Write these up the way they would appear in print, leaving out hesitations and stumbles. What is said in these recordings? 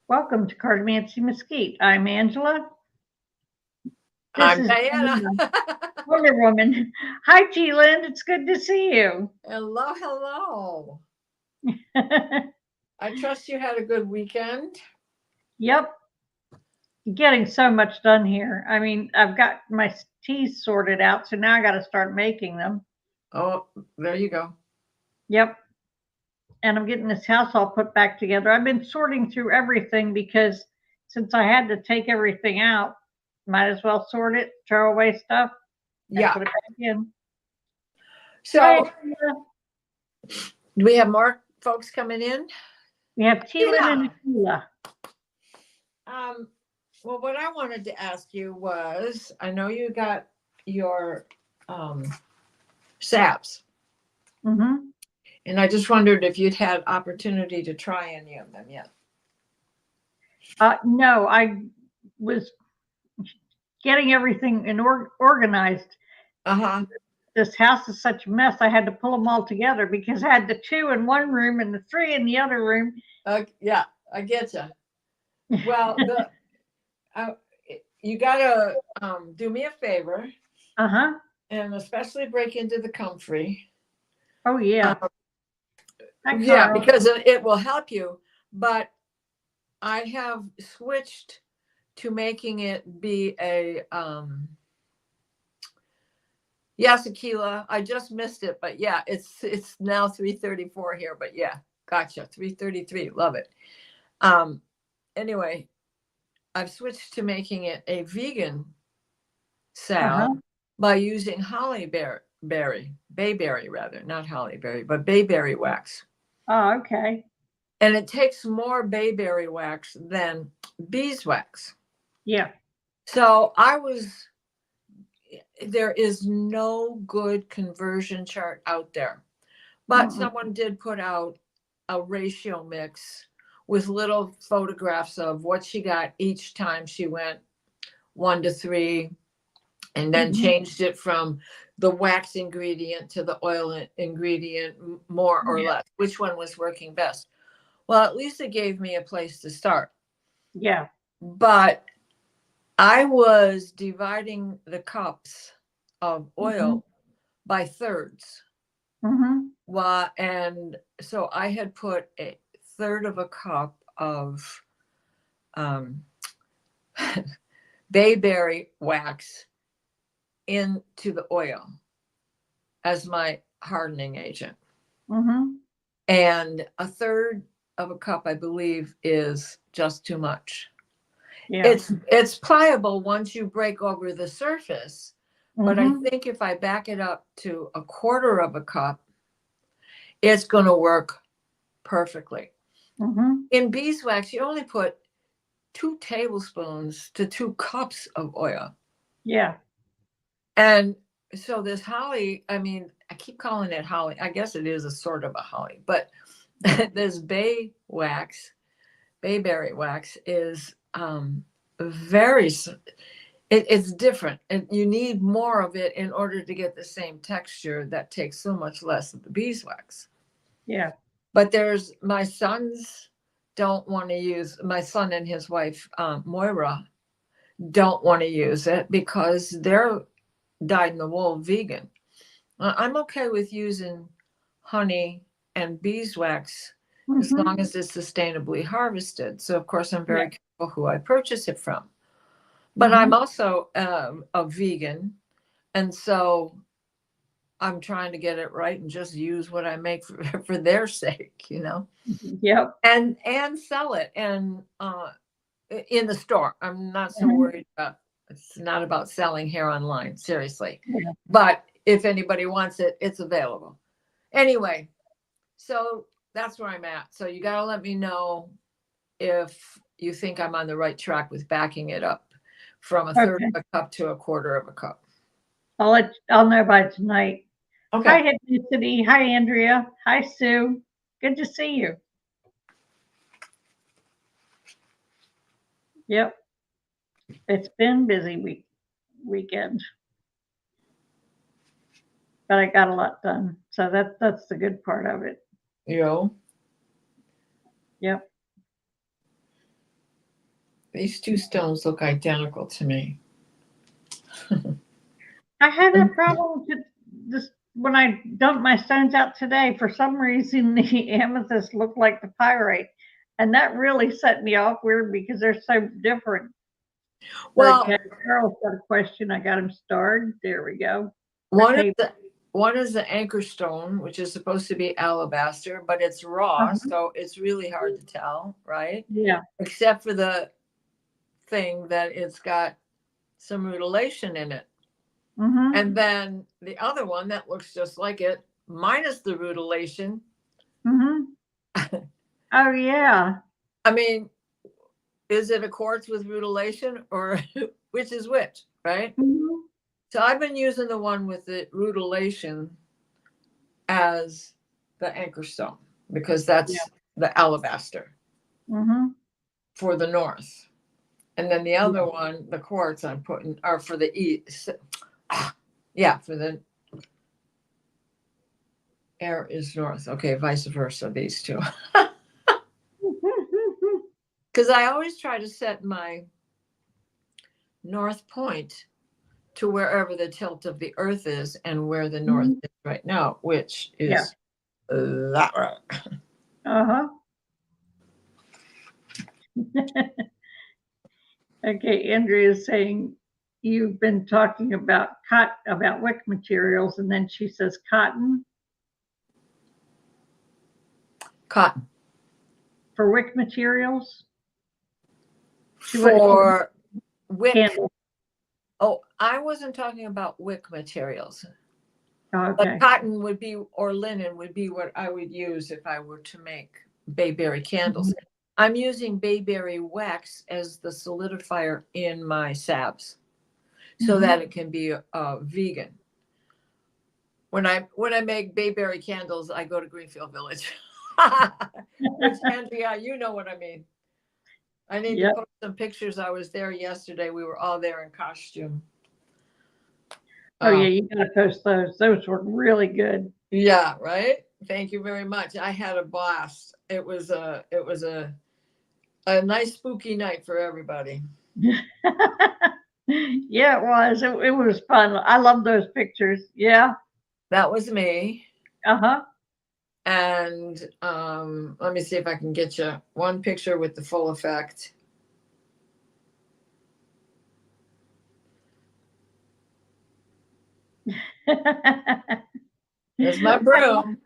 Welcome to Cardamancy Mesquite. I'm Angela. This I'm is Diana. Wonder Woman. Hi, G-Lynn. It's good to see you. Hello, hello. I trust you had a good weekend. Yep, getting so much done here. I mean, I've got my teas sorted out, so now I got to start making them. Oh, there you go. Yep, and I'm getting this house all put back together. I've been sorting through everything because since I had to take everything out, might as well sort it, throw away stuff, and Yeah. put it back in. Hi, So, do we have more folks coming in? we have T-Lynn Yeah. and Akila. Well, what I wanted to ask you was, I know you got your saps, Mm-hmm. and I just wondered if you'd had opportunity to try any of them yet. No, I was getting everything organized. Uh-huh. This house is such a mess. I had to pull them all together because I had the 2 in one room and the 3 in the other room. Yeah, I get you. Well, you gotta do me a favor. Uh-huh. And especially break into the comfrey. Oh, yeah. Yeah, because it will help you. But I have switched to making it be a yes, Aquila. I just missed it, but yeah, it's now 3:34 here. But yeah, gotcha. 3:33. Love it. Anyway, I've switched to making it a vegan salve by using bayberry rather, not hollyberry, but bayberry wax. Oh, okay. And it takes more bayberry wax than beeswax. Yeah. So there is no good conversion chart out there, but someone did put out a ratio mix with little photographs of what she got each time she went 1 to 3, and then changed it from the wax ingredient to the oil ingredient, more or less, which one was working best. Well, at least it gave me a place to start. Yeah. But I was dividing the cups of oil by thirds. And so I had put a third of a cup of bayberry wax into the oil as my hardening agent. And a third of a cup, I believe, is just too much. Yeah. It's pliable once you break over the surface, but I think if I back it up to a quarter of a cup, it's going to work perfectly. In beeswax, you only put 2 tablespoons to 2 cups of oil. Yeah. And so this holly, I mean, I keep calling it holly. I guess it is a sort of a holly, but this bayberry wax is very, it's different, and you need more of it in order to get the same texture that takes so much less of the beeswax. Yeah. But my sons don't want to use, my son and his wife, Moira, don't want to use it because they're dyed-in-the-wool vegan. I'm okay with using honey and beeswax as long as it's sustainably harvested. So, of course, I'm very careful who I purchase it from. But I'm also a vegan, and so I'm trying to get it right and just use what I make for their sake, you know. Yep. And sell it and in the store. I'm not so worried about. It's not about selling hair online, seriously. Yeah. But if anybody wants it, it's available. Anyway, so that's where I'm at. So you got to let me know if you think I'm on the right track with backing it up from a third of a cup to a quarter of a cup. I'll know by tonight. Okay. Hi, Ethnicity. Hi, Andrea. Hi, Sue. Good to see you. Yep. It's been busy weekend. But I got a lot done. So that's the good part of it. Yeah. Yep. These two stones look identical to me. I had that problem with this when I dumped my stones out today. For some reason, the amethyst looked like the pyrite, and that really set me off weird because they're so different. Well, Okay, Carl's got a question. I got him starred. There we go. one Okay. is the anchor stone, which is supposed to be alabaster, but it's raw, so it's really hard to tell, right? Yeah. Except for the thing that it's got some rutilation in it. Mm-hmm. And then the other one that looks just like it, minus the rutilation. Mm-hmm. Oh yeah. I mean, is it a quartz with rutilation or which is which, right? Mm-hmm. So I've been using the one with the rutilation as the anchor stone because that's the alabaster for the north. And then the other one, the quartz I'm putting are for the east. Yeah, for the air is north. Okay, vice versa, these two. Because I always try to set my north point to wherever the tilt of the earth is and where the north is right now, which is that right. Uh-huh. Okay, Andrea is saying you've been talking about about wick materials, and then she says cotton. Cotton. For wick materials? For wick. Candle. Oh, I wasn't talking about wick materials. Okay. But cotton would be, or linen would be what I would use if I were to make bayberry candles. I'm using bayberry wax as the solidifier in my salves so that it can be vegan. When I make bayberry candles, I go to Greenfield Village. Which, Andrea, you know what I mean. I need to post some pictures. I was there yesterday. We were all there in costume. Oh yeah, you gotta post those. Those were really good. Yeah, right. Thank you very much. I had a blast. It was a nice spooky night for everybody. Yeah, it was. It was fun. I love those pictures. Yeah. That was me. Uh-huh. And let me see if I can get you one picture with the full effect. There's my broom.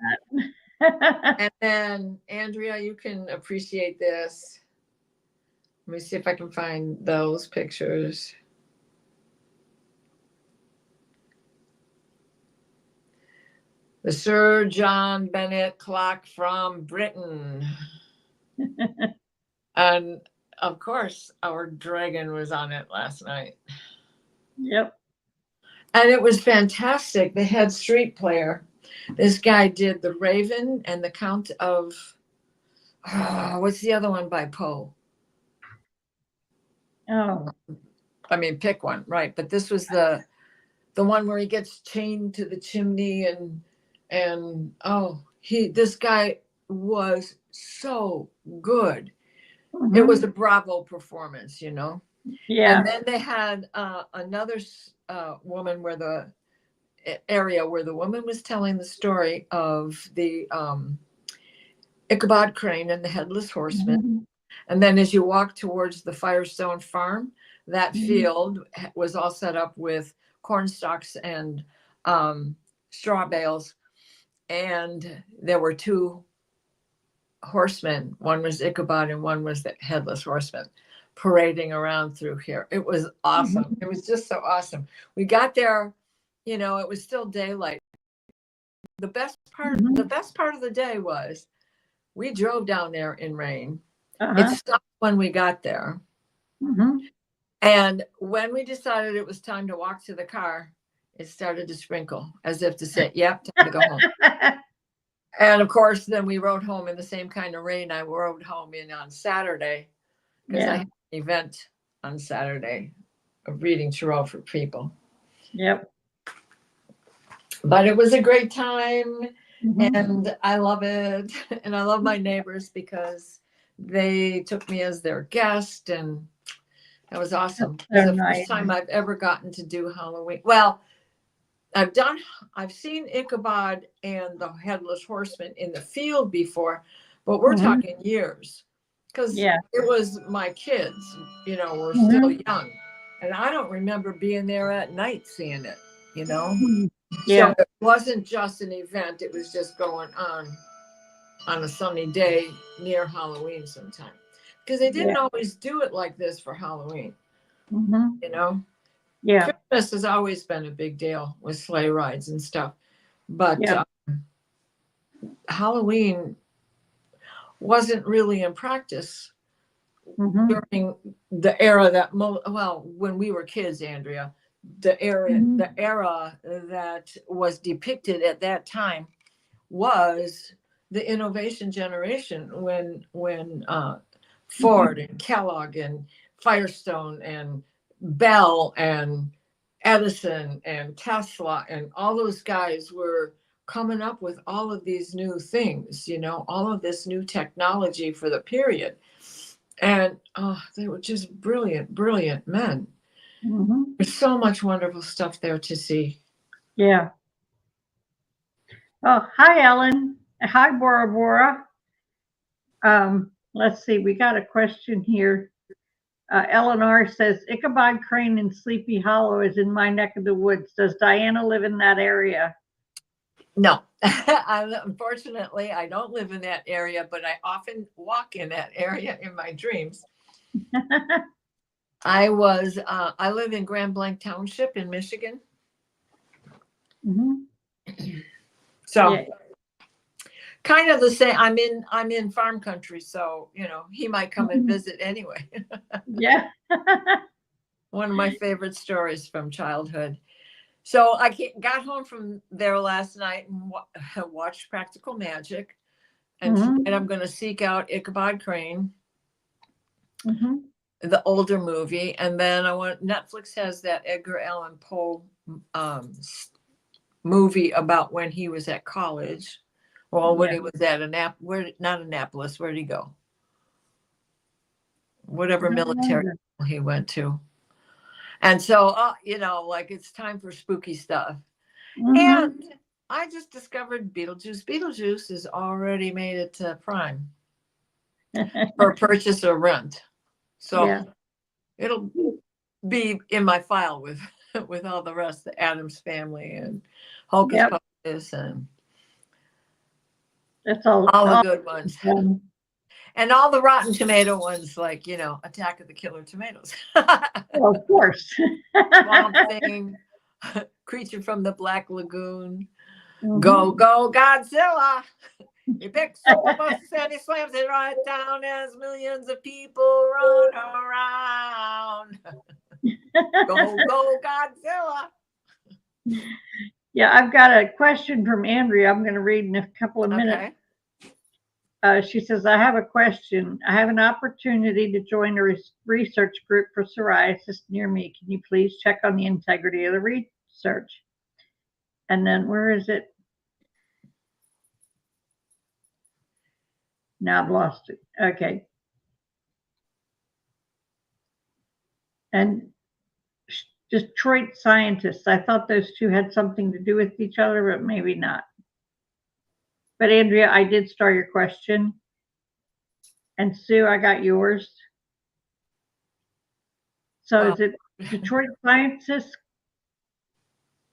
And then, Andrea, you can appreciate this. Let me see if I can find those pictures. The Sir John Bennett clock from Britain. And of course, our dragon was on it last night. Yep. And it was fantastic. They had street player. This guy did The Raven and The Count of, what's the other one by Poe? Oh. I mean, pick one, right? But this was the one where he gets chained to the chimney and this guy was so good. It was a bravo performance, you know? Yeah. And then they had another woman where the area where the woman was telling the story of the Ichabod Crane and the Headless Horseman. And then as you walk towards the Firestone Farm, that field was all set up with corn stalks and straw bales. And there were two horsemen. One was Ichabod and one was the Headless Horseman parading around through here. It was awesome. It was just so awesome. We got there, you know, it was still daylight. The best part of the day was we drove down there in rain. It stopped when we got there. And when we decided it was time to walk to the car, it started to sprinkle as if to say, yep, time to go home. And of course, then we rode home in the same kind of rain I rode home in on Saturday because I had an event on Saturday of reading tarot for people. Yep. But it was a great time and I love it. And I love my neighbors because they took me as their guest and That was awesome. So It's the nice. first time I've ever gotten to do Halloween. Well, I've seen Ichabod and the Headless Horseman in the field before, but we're Mhm. talking years. Because Yeah. it was my kids, you know, were Mhm. still young. And I don't remember being there at night seeing it, you know? Yeah. So it wasn't just an event, it was just going on a sunny day near Halloween sometime. Because they didn't always do it like this for Halloween, Mhm. you know? Yeah. Christmas has always been a big deal with sleigh rides and stuff. But Yeah. Halloween wasn't really in practice Mhm. during the era that, well, when we were kids, Andrea, the Mhm. era that was depicted at that time was the innovation generation when Ford and Kellogg and Firestone and Bell and Edison and Tesla and all those guys were coming up with all of these new things, you know, all of this new technology for the period. And they were just brilliant, brilliant men. Mhm. There's so much wonderful stuff there to see. Yeah. Oh, hi, Ellen. Hi, Bora Bora. Let's see. We got a question here. Eleanor says Ichabod Crane in Sleepy Hollow is in my neck of the woods. Does Diana live in that area? No, unfortunately, I don't live in that area, but I often walk in that area in my dreams. I live in Grand Blanc Township in Michigan. Mhm. So Yeah. kind of the same. I'm in farm country, so you know he might come and visit anyway. Yeah. One of my favorite stories from childhood. So I got home from there last night and watched Practical Magic, and Mhm. tonight I'm going to seek out Ichabod Crane, Mhm. the older movie, and then Netflix has that Edgar Allan Poe movie about when he was at college. Well, when he was at not Annapolis, where'd he go? Whatever military he went to. And so, you know, like it's time for spooky stuff. Mhm. And I just discovered Beetlejuice. Beetlejuice has already made it to Prime for purchase or rent. So Yeah. it'll be in my file with with all the rest, the Addams Family and Hocus Pocus and That's all the good ones. fun. And all the Rotten Tomato ones, like, you know, Attack of the Killer Tomatoes. Well, of course. Swamp Thing, Creature from the Black Lagoon, Mhm. Go, Go, Godzilla. He picks up a bus and he slams it right down as millions of people run around. Go, Go, Godzilla. Yeah, I've got a question from Andrea. I'm going to read in a couple of minutes. She says, I have a question. I have an opportunity to join a research group for psoriasis near me. Can you please check on the integrity of the research? And then where is it? Now I've lost it. Okay. And Detroit scientists. I thought those two had something to do with each other, but maybe not. But Andrea, I did start your question. And Sue, I got yours. So is it Detroit scientists?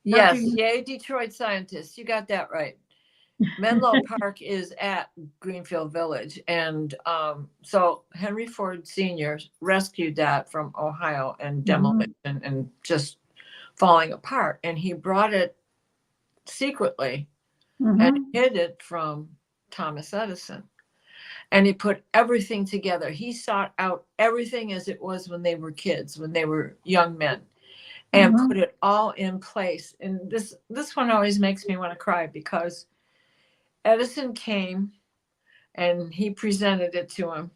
Yes, yay, Detroit scientists. You got that right. Menlo Park is at Greenfield Village. And so Henry Ford Sr. rescued that from Ohio and demolition and just falling apart. And he brought it secretly and hid it from Thomas Edison. And he put everything together. He sought out everything as it was when they were kids, when they were young men, and put it all in place. And this one always makes me want to cry because Edison came and he presented it to him.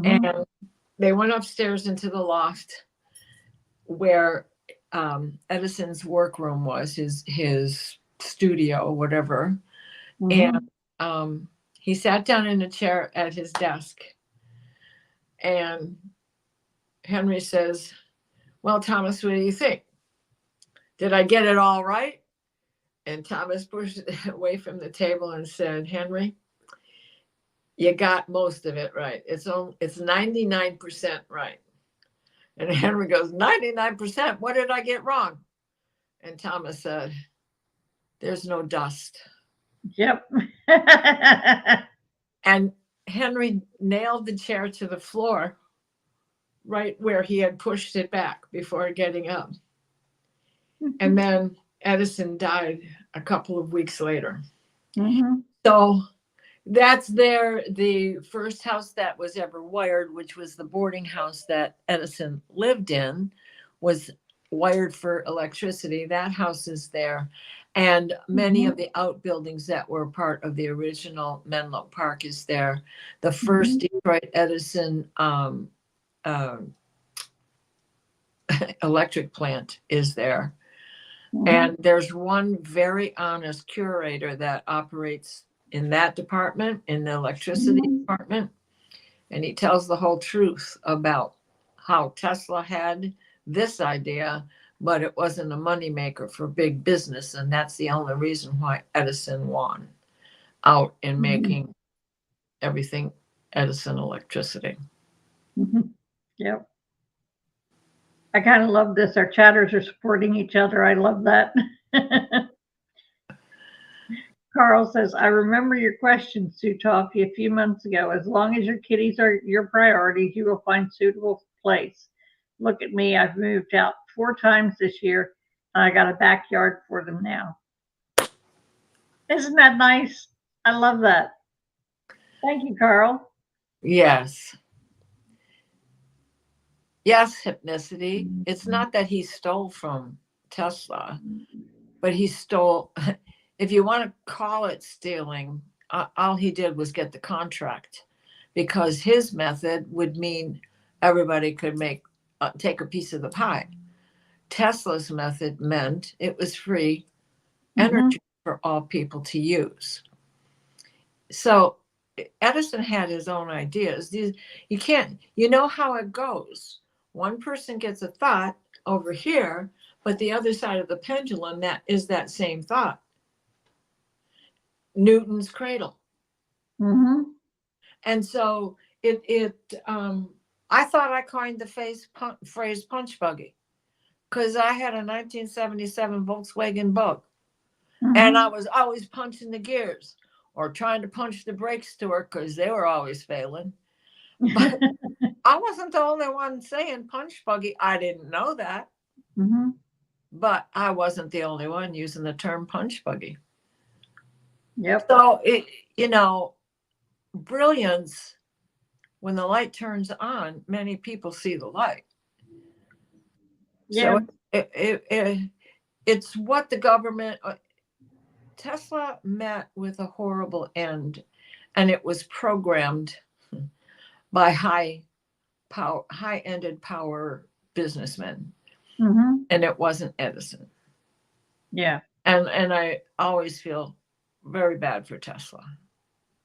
And they went upstairs into the loft where Edison's workroom was, his studio, whatever. And he sat down in a chair at his desk and Henry says, well, Thomas, what do you think? Did I get it all right? And Thomas pushed away from the table and said, Henry, you got most of it right. It's 99% right. And Henry goes, 99%? What did I get wrong? And Thomas said, there's no dust. Yep. And Henry nailed the chair to the floor right where he had pushed it back before getting up. And then Edison died a couple of weeks later. Mm-hmm. So that's the first house that was ever wired, which was the boarding house that Edison lived in, was wired for electricity. That house is there. And many of the outbuildings that were part of the original Menlo Park is there. The first Detroit Edison electric plant is there. And there's one very honest curator that operates in that department, in the electricity department. And he tells the whole truth about how Tesla had this idea, but it wasn't a moneymaker for big business. And that's the only reason why Edison won out in making everything Edison electricity. Yep. I kind of love this. Our chatters are supporting each other. I love that. Carl says, I remember your question, Sue Toffee, a few months ago. As long as your kitties are your priorities, you will find suitable place. Look at me. I've moved out 4 times this year, and I got a backyard for them now. Isn't that nice? I love that. Thank you, Carl. Yes. Yes, Hypnicity. It's not that he stole from Tesla, but he stole, if you want to call it stealing, all he did was get the contract, because his method would mean everybody could take a piece of the pie. Tesla's method meant it was free energy for all people to use. So Edison had his own ideas. You can't, you know how it goes. One person gets a thought over here, but the other side of the pendulum, that is that same thought. Newton's cradle. And so I thought I coined the phrase punch buggy, because I had a 1977 Volkswagen Bug, and I was always punching the gears or trying to punch the brakes to her because they were always failing. But I wasn't the only one saying punch buggy. I didn't know that. But I wasn't the only one using the term punch buggy. Yep. So brilliance, when the light turns on, many people see the light. Yeah. So it's what the government, Tesla met with a horrible end, and it was programmed by high-ended power businessmen. And it wasn't Edison. Yeah. And I always feel very bad for Tesla.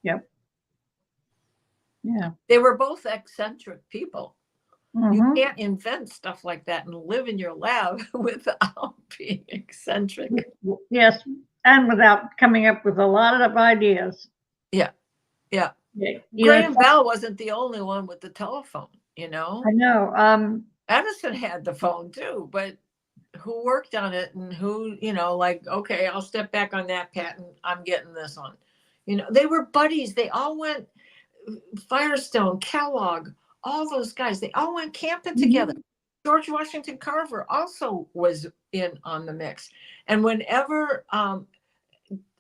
Yep. Yeah. They were both eccentric people. You can't invent stuff like that and live in your lab without being eccentric. Yes. And without coming up with a lot of ideas. Yeah. Yeah. Graham Bell wasn't the only one with the telephone, I know. Edison had the phone too, but who worked on it and who, okay, I'll step back on that patent. I'm getting this one. They were buddies. They all went, Firestone, Kellogg, all those guys, they all went camping together. George Washington Carver also was in on the mix. And whenever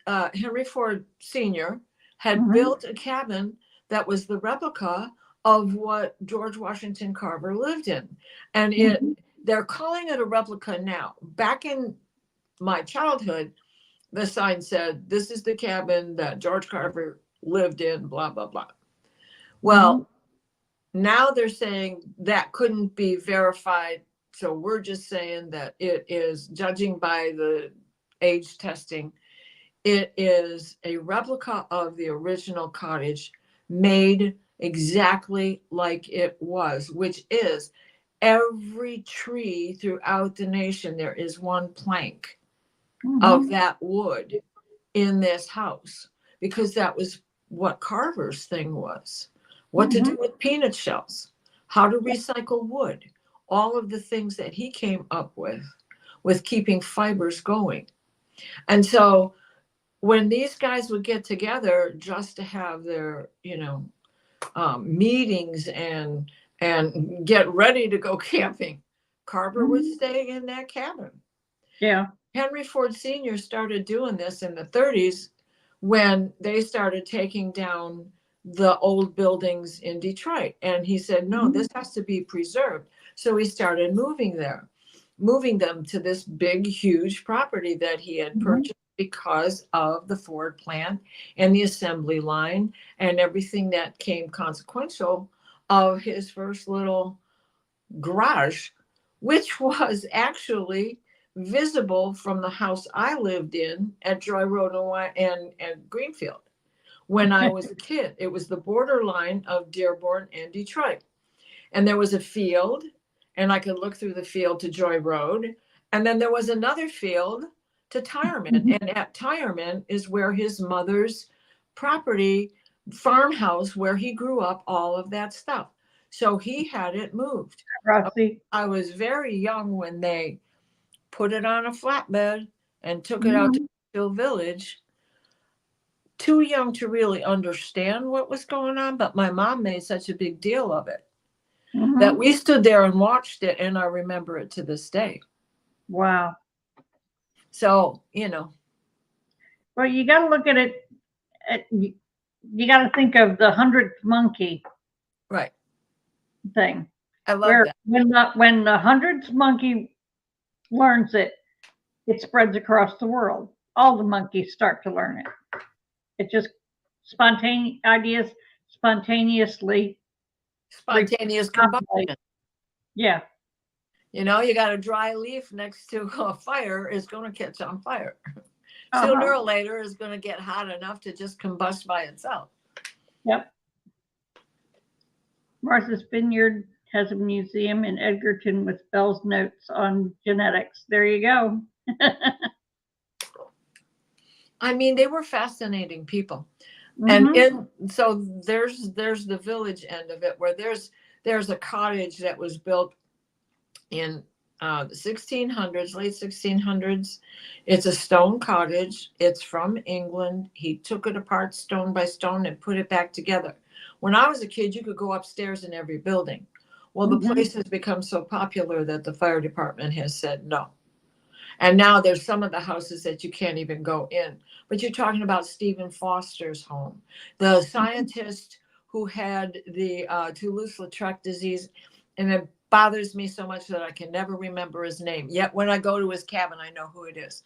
Henry Ford Sr. had built a cabin that was the replica of what George Washington Carver lived in. And they're calling it a replica now. Back in my childhood, the sign said, this is the cabin that George Carver lived in, blah, blah, blah. Well, now they're saying that couldn't be verified. So we're just saying that it is, judging by the age testing, it is a replica of the original cottage made exactly like it was, which is every tree throughout the nation, there is one plank Mhm. of that wood in this house, because that was what Carver's thing was. What to do with peanut shells, how to recycle wood, all of the things that he came up with keeping fibers going. And so when these guys would get together just to have their, meetings and get ready to go camping, Carver would stay in that cabin. Yeah. Henry Ford Sr. started doing this in the 30s when they started taking down the old buildings in Detroit. And he said, no, this has to be preserved. So he started moving them to this big, huge property that he had purchased because of the Ford plant and the assembly line and everything that came consequential of his first little garage, which was actually visible from the house I lived in at Joy Road and Greenfield. When I was a kid, it was the borderline of Dearborn and Detroit. And there was a field, and I could look through the field to Joy Road. And then there was another field to Tireman. And at Tireman is where his mother's property, farmhouse, where he grew up, all of that stuff. So he had it moved. Rusty. I was very young when they put it on a flatbed and took it out to Greenfield Village. Too young to really understand what was going on, but my mom made such a big deal of it that we stood there and watched it, and I remember it to this day. Wow. So, Well, you got to look at it. You got to think of the 100th monkey right. thing. I love Where that. when the 100th monkey learns it, it spreads across the world. All the monkeys start to learn it. It just ideas spontaneously. Spontaneous combustion. Yeah. You got a dry leaf next to a fire is going to catch on fire. Sooner or later is going to get hot enough to just combust by itself. Yep. Martha's Vineyard has a museum in Edgerton with Bell's notes on genetics. There you go. I mean, they were fascinating people. And so there's the village end of it, where there's a cottage that was built in the 1600s, late 1600s. It's a stone cottage. It's from England. He took it apart stone by stone and put it back together. When I was a kid, you could go upstairs in every building. Well, the place has become so popular that the fire department has said no. And now there's some of the houses that you can't even go in. But you're talking about Stephen Foster's home, the scientist who had the Toulouse-Lautrec disease. And it bothers me so much that I can never remember his name. Yet when I go to his cabin, I know who it is.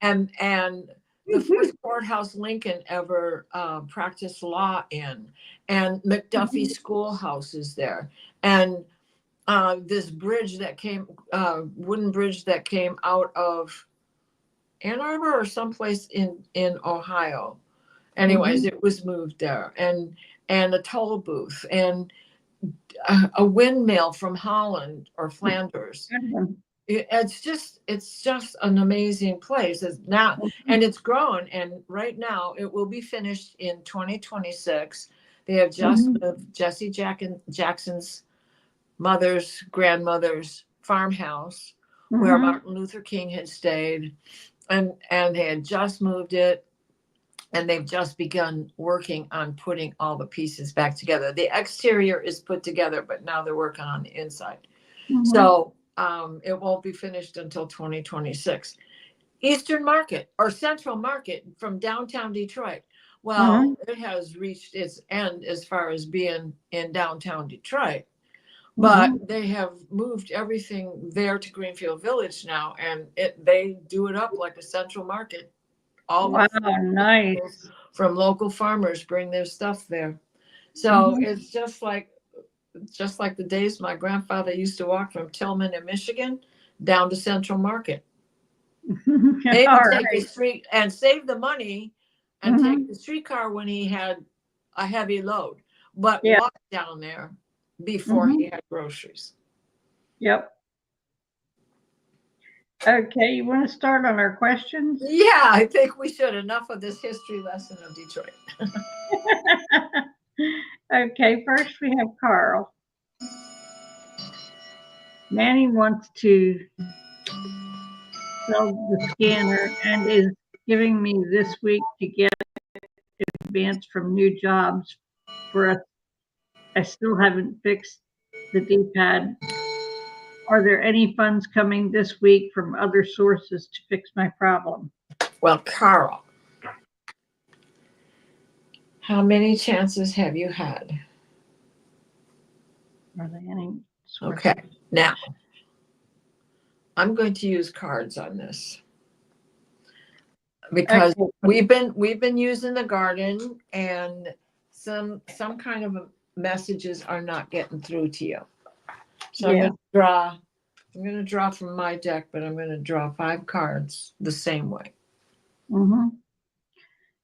And the first courthouse Lincoln ever practiced law in, and McDuffie Schoolhouse is there. And this bridge that wooden bridge that came out of Ann Arbor or someplace in Ohio. Anyways, it was moved there, and a toll booth, and a windmill from Holland or Flanders. It's just an amazing place. It's now, and it's grown, and right now it will be finished in 2026. They have just moved Jesse Jackson's mother's grandmother's farmhouse where Martin Luther King had stayed, and they had just moved it, and they've just begun working on putting all the pieces back together. The exterior is put together, but now they're working on the inside. So it won't be finished until 2026. Eastern Market or Central Market from downtown Detroit. Well, it has reached its end as far as being in downtown Detroit. But they have moved everything there to Greenfield Village now, and they do it up like a Central Market. All nice. From local farmers bring their stuff there. So it's just like the days my grandfather used to walk from Tillman in Michigan down to Central Market. They would take the street and save the money and take the streetcar when he had a heavy load, but walk down there before he had groceries. Yep. Okay, you want to start on our questions? Yeah, I think we should. Enough of this history lesson of Detroit. Okay, first we have Carl. Manny wants to sell the scanner and is giving me this week to get advance from new jobs for us. I still haven't fixed the D-pad. Are there any funds coming this week from other sources to fix my problem? Well, Carl, how many chances have you had? Are there any sources? Okay, now I'm going to use cards on this because Okay. we've been using the garden, and some kind of messages are not getting through to you. So Yeah. I'm going to draw from my deck, but I'm going to draw 5 cards the same way. Mm-hmm.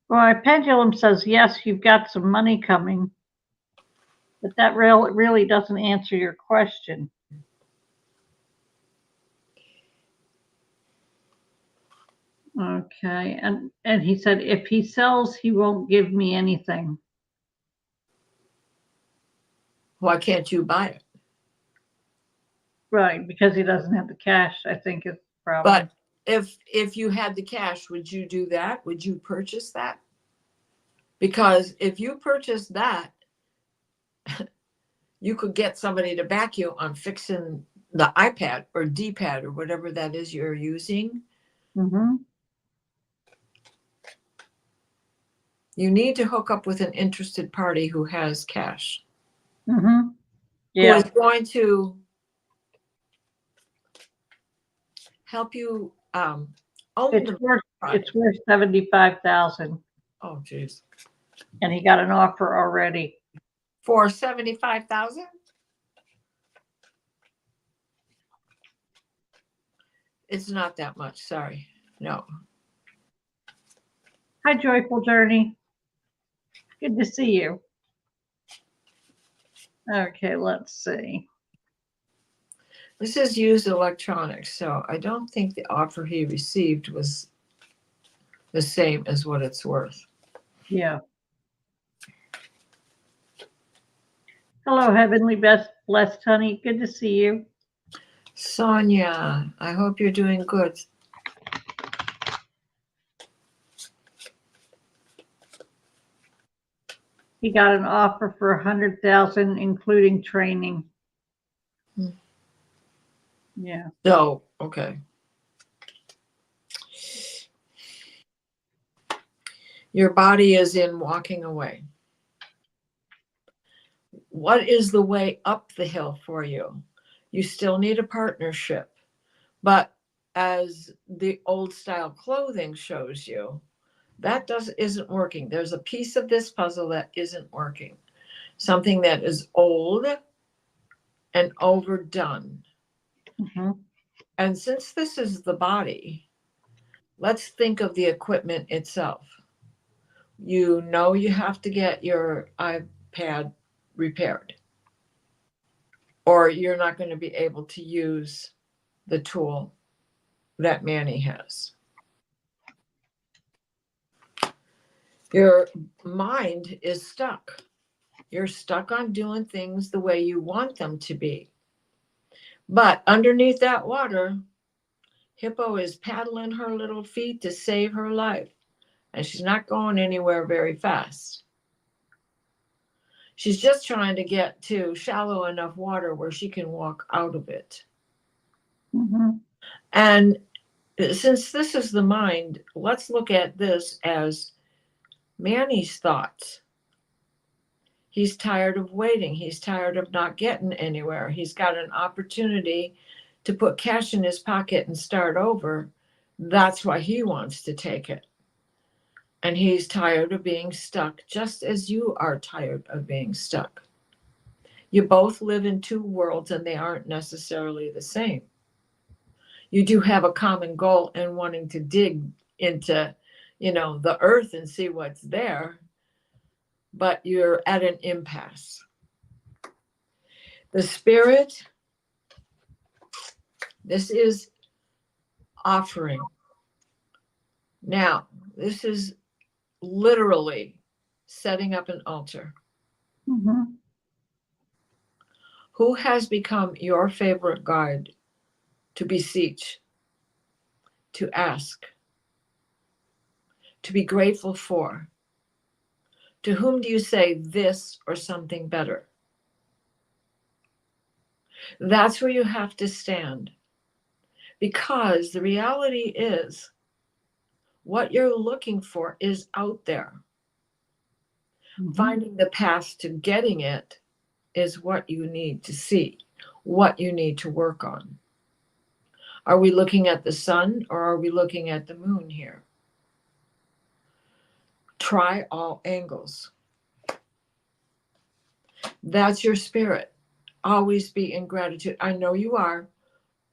Well, our pendulum says, yes, you've got some money coming, but that really doesn't answer your question. Okay, and he said, if he sells, he won't give me anything. Why can't you buy it? Right, because he doesn't have the cash, I think is the problem. But if you had the cash, would you do that? Would you purchase that? Because if you purchase that, you could get somebody to back you on fixing the iPad or D-pad or whatever that is you're using. Mm-hmm. You need to hook up with an interested party who has cash. Mm-hmm. Who Yeah. is going to help you own the product. It's worth 75,000, Oh, geez. and he got an offer already. For 75,000? It's not that much. Sorry. No. Hi, Joyful Journey. Good to see you. Okay, let's see. This is used electronics, so I don't think the offer he received was the same as what it's worth. Yeah. Hello, Heavenly Blessed Honey. Good to see you. Sonia, I hope you're doing good. He got an offer for 100,000, including training. Yeah. So, okay. Your body is in walking away. What is the way up the hill for you? You still need a partnership, but as the old style clothing shows you, that isn't working. There's a piece of this puzzle that isn't working. Something that is old and overdone. Mm-hmm. And since this is the body, let's think of the equipment itself. You know you have to get your iPad repaired, or you're not going to be able to use the tool that Manny has. Your mind is stuck. You're stuck on doing things the way you want them to be. But underneath that water, Hippo is paddling her little feet to save her life. And she's not going anywhere very fast. She's just trying to get to shallow enough water where she can walk out of it. Mm-hmm. And since this is the mind, let's look at this as Manny's thoughts. He's tired of waiting. He's tired of not getting anywhere. He's got an opportunity to put cash in his pocket and start over. That's why he wants to take it. And he's tired of being stuck, just as you are tired of being stuck. You both live in two worlds, and they aren't necessarily the same. You do have a common goal in wanting to dig into, the earth and see what's there, but you're at an impasse. The spirit, this is offering. Now, this is literally setting up an altar. Mhm. Who has become your favorite guide to beseech, to ask, to be grateful for? To whom do you say this or something better? That's where you have to stand. Because the reality is, what you're looking for is out there. Mhm. Finding the path to getting it is what you need to see, what you need to work on. Are we looking at the sun or are we looking at the moon here? Try all angles. That's your spirit. Always be in gratitude. I know you are,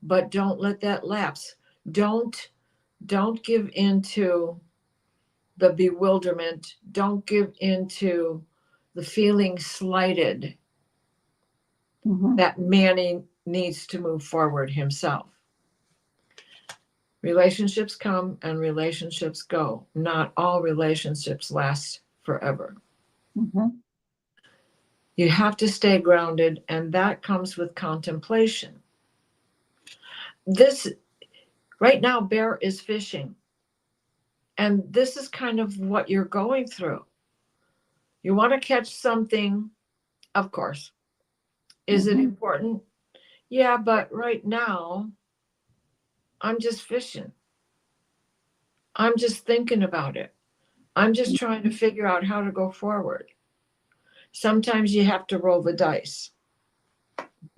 but don't let that lapse. Don't give into the bewilderment. Don't give into the feeling slighted Mhm. that Manny needs to move forward himself. Relationships come and relationships go. Not all relationships last forever. Mhm. You have to stay grounded, and that comes with contemplation. This right now, Bear is fishing, and this is kind of what you're going through. You want to catch something, of course. Is it Mhm. important? Yeah, but right now, I'm just fishing. I'm just thinking about it. I'm just trying to figure out how to go forward. Sometimes you have to roll the dice.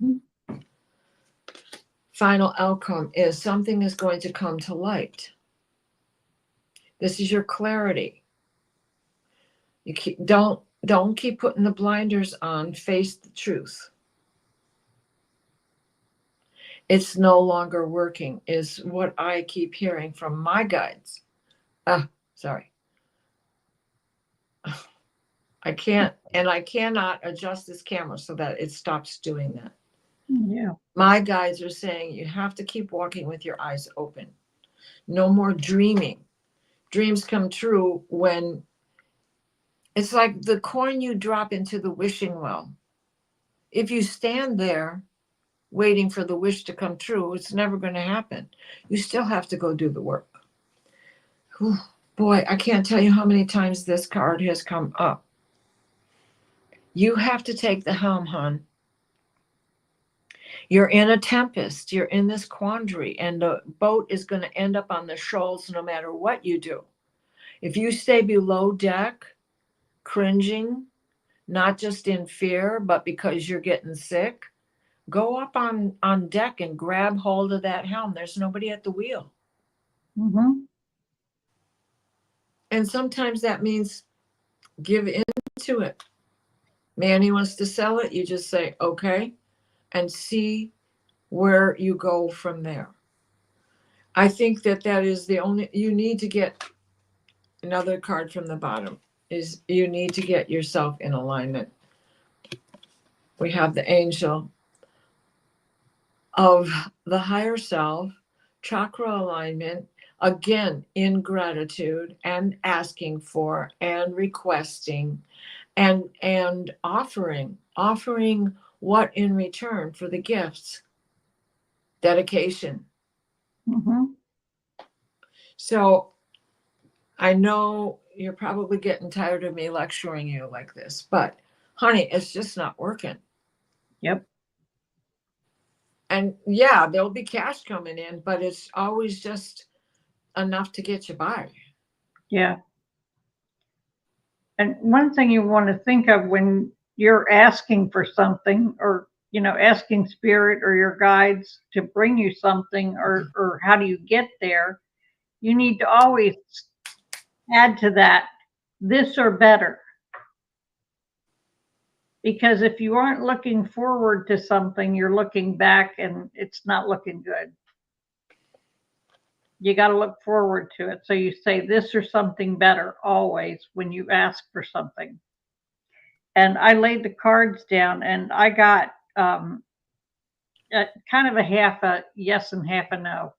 Mhm. Final outcome is something is going to come to light. This is your clarity. Don't keep putting the blinders on. Face the truth. It's no longer working, is what I keep hearing from my guides. Sorry. I can't, and I cannot adjust this camera so that it stops doing that. Yeah. My guides are saying you have to keep walking with your eyes open. No more dreaming. Dreams come true when it's like the coin you drop into the wishing well. If you stand there waiting for the wish to come true, it's never going to happen. You still have to go do the work. Whew, boy, I can't tell you how many times this card has come up. You have to take the helm, hon. You're in a tempest. You're in this quandary, and the boat is going to end up on the shoals no matter what you do. If you stay below deck, cringing, not just in fear, but because you're getting sick, go up on deck and grab hold of that helm. There's nobody at the wheel. Mhm. And sometimes that means give into it. Manny wants to sell it. You just say, okay, and see where you go from there. I think that is the only, you need to get another card from the bottom, is you need to get yourself in alignment. We have the angel of the higher self, chakra alignment, again in gratitude and asking for and requesting and offering what in return for the gifts. Dedication. Mhm. So I know you're probably getting tired of me lecturing you like this, but honey, it's just not working. Yep. And yeah, there'll be cash coming in, but it's always just enough to get you by. Yeah. And one thing you want to think of when you're asking for something, or asking spirit or your guides to bring you something, or how do you get there, you need to always add to that, this or better. Because if you aren't looking forward to something, you're looking back and it's not looking good. You got to look forward to it. So you say this or something better always when you ask for something. And I laid the cards down and I got kind of a half a yes and half a no.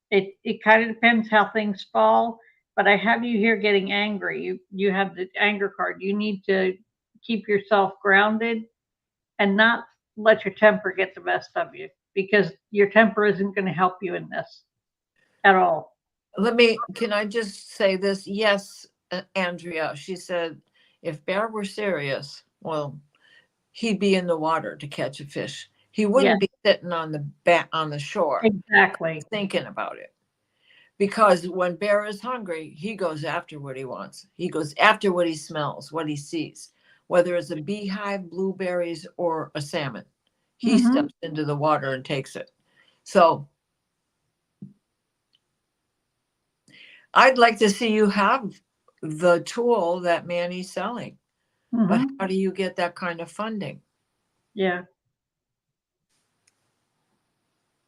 It kind of depends how things fall, but I have you here getting angry. You have the anger card. You need to keep yourself grounded and not let your temper get the best of you, because your temper isn't going to help you in this at all. Can I just say this? Yes, Andrea, she said, if Bear were serious, well, he'd be in the water to catch a fish. He Yes, wouldn't be sitting on the shore exactly. thinking about it. Because when Bear is hungry, he goes after what he wants. He goes after what he smells, what he sees, whether it's a beehive, blueberries, or a salmon. He Mhm. steps into the water and takes it. So I'd like to see you have the tool that Manny's selling. But Mhm. how do you get that kind of funding? Yeah.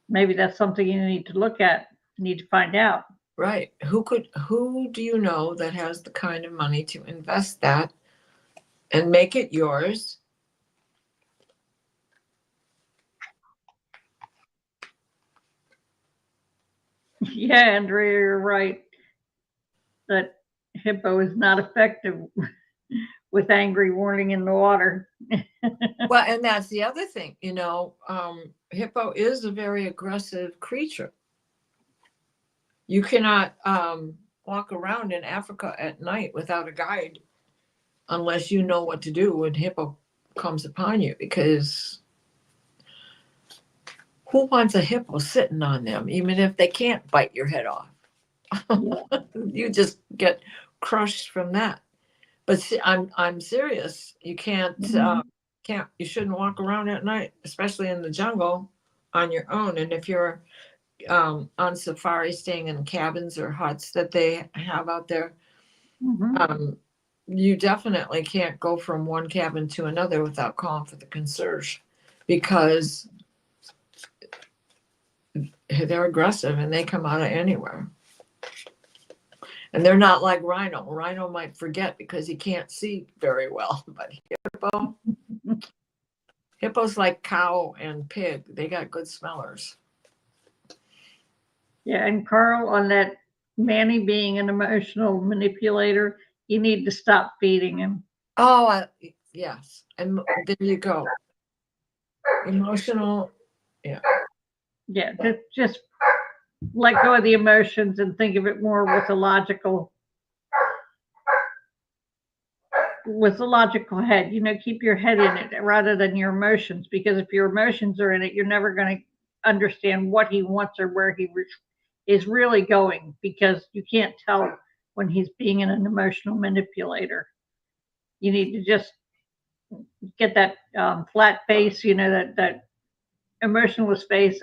Maybe that's something you need to look at, need to find out. Right. Who do you know that has the kind of money to invest that and make it yours? Yeah, Andrea, you're right. That hippo is not effective with angry warning in the water. Well, and that's the other thing, hippo is a very aggressive creature. You cannot walk around in Africa at night without a guide unless you know what to do when hippo comes upon you, because who wants a hippo sitting on them, even if they can't bite your head off? Yeah. You just get crushed from that. But see, I'm serious. You Mhm. you shouldn't walk around at night, especially in the jungle, on your own. And if you're on safari, staying in cabins or huts that they have out there, Mhm. you definitely can't go from one cabin to another without calling for the concierge, because they're aggressive and they come out of anywhere. And they're not like rhino. Rhino might forget because he can't see very well, but hippo's like cow and pig. They got good smellers. Yeah, and Carl, on that Manny being an emotional manipulator, you need to stop feeding him. Oh, yes. And there you go. Emotional. Yeah. Yeah, just let go of the emotions and think of it more with a logical head. Keep your head in it rather than your emotions, because if your emotions are in it, you're never going to understand what he wants or where he is really going, because you can't tell when he's being an emotional manipulator. You need to just get that flat face, that emotionless face,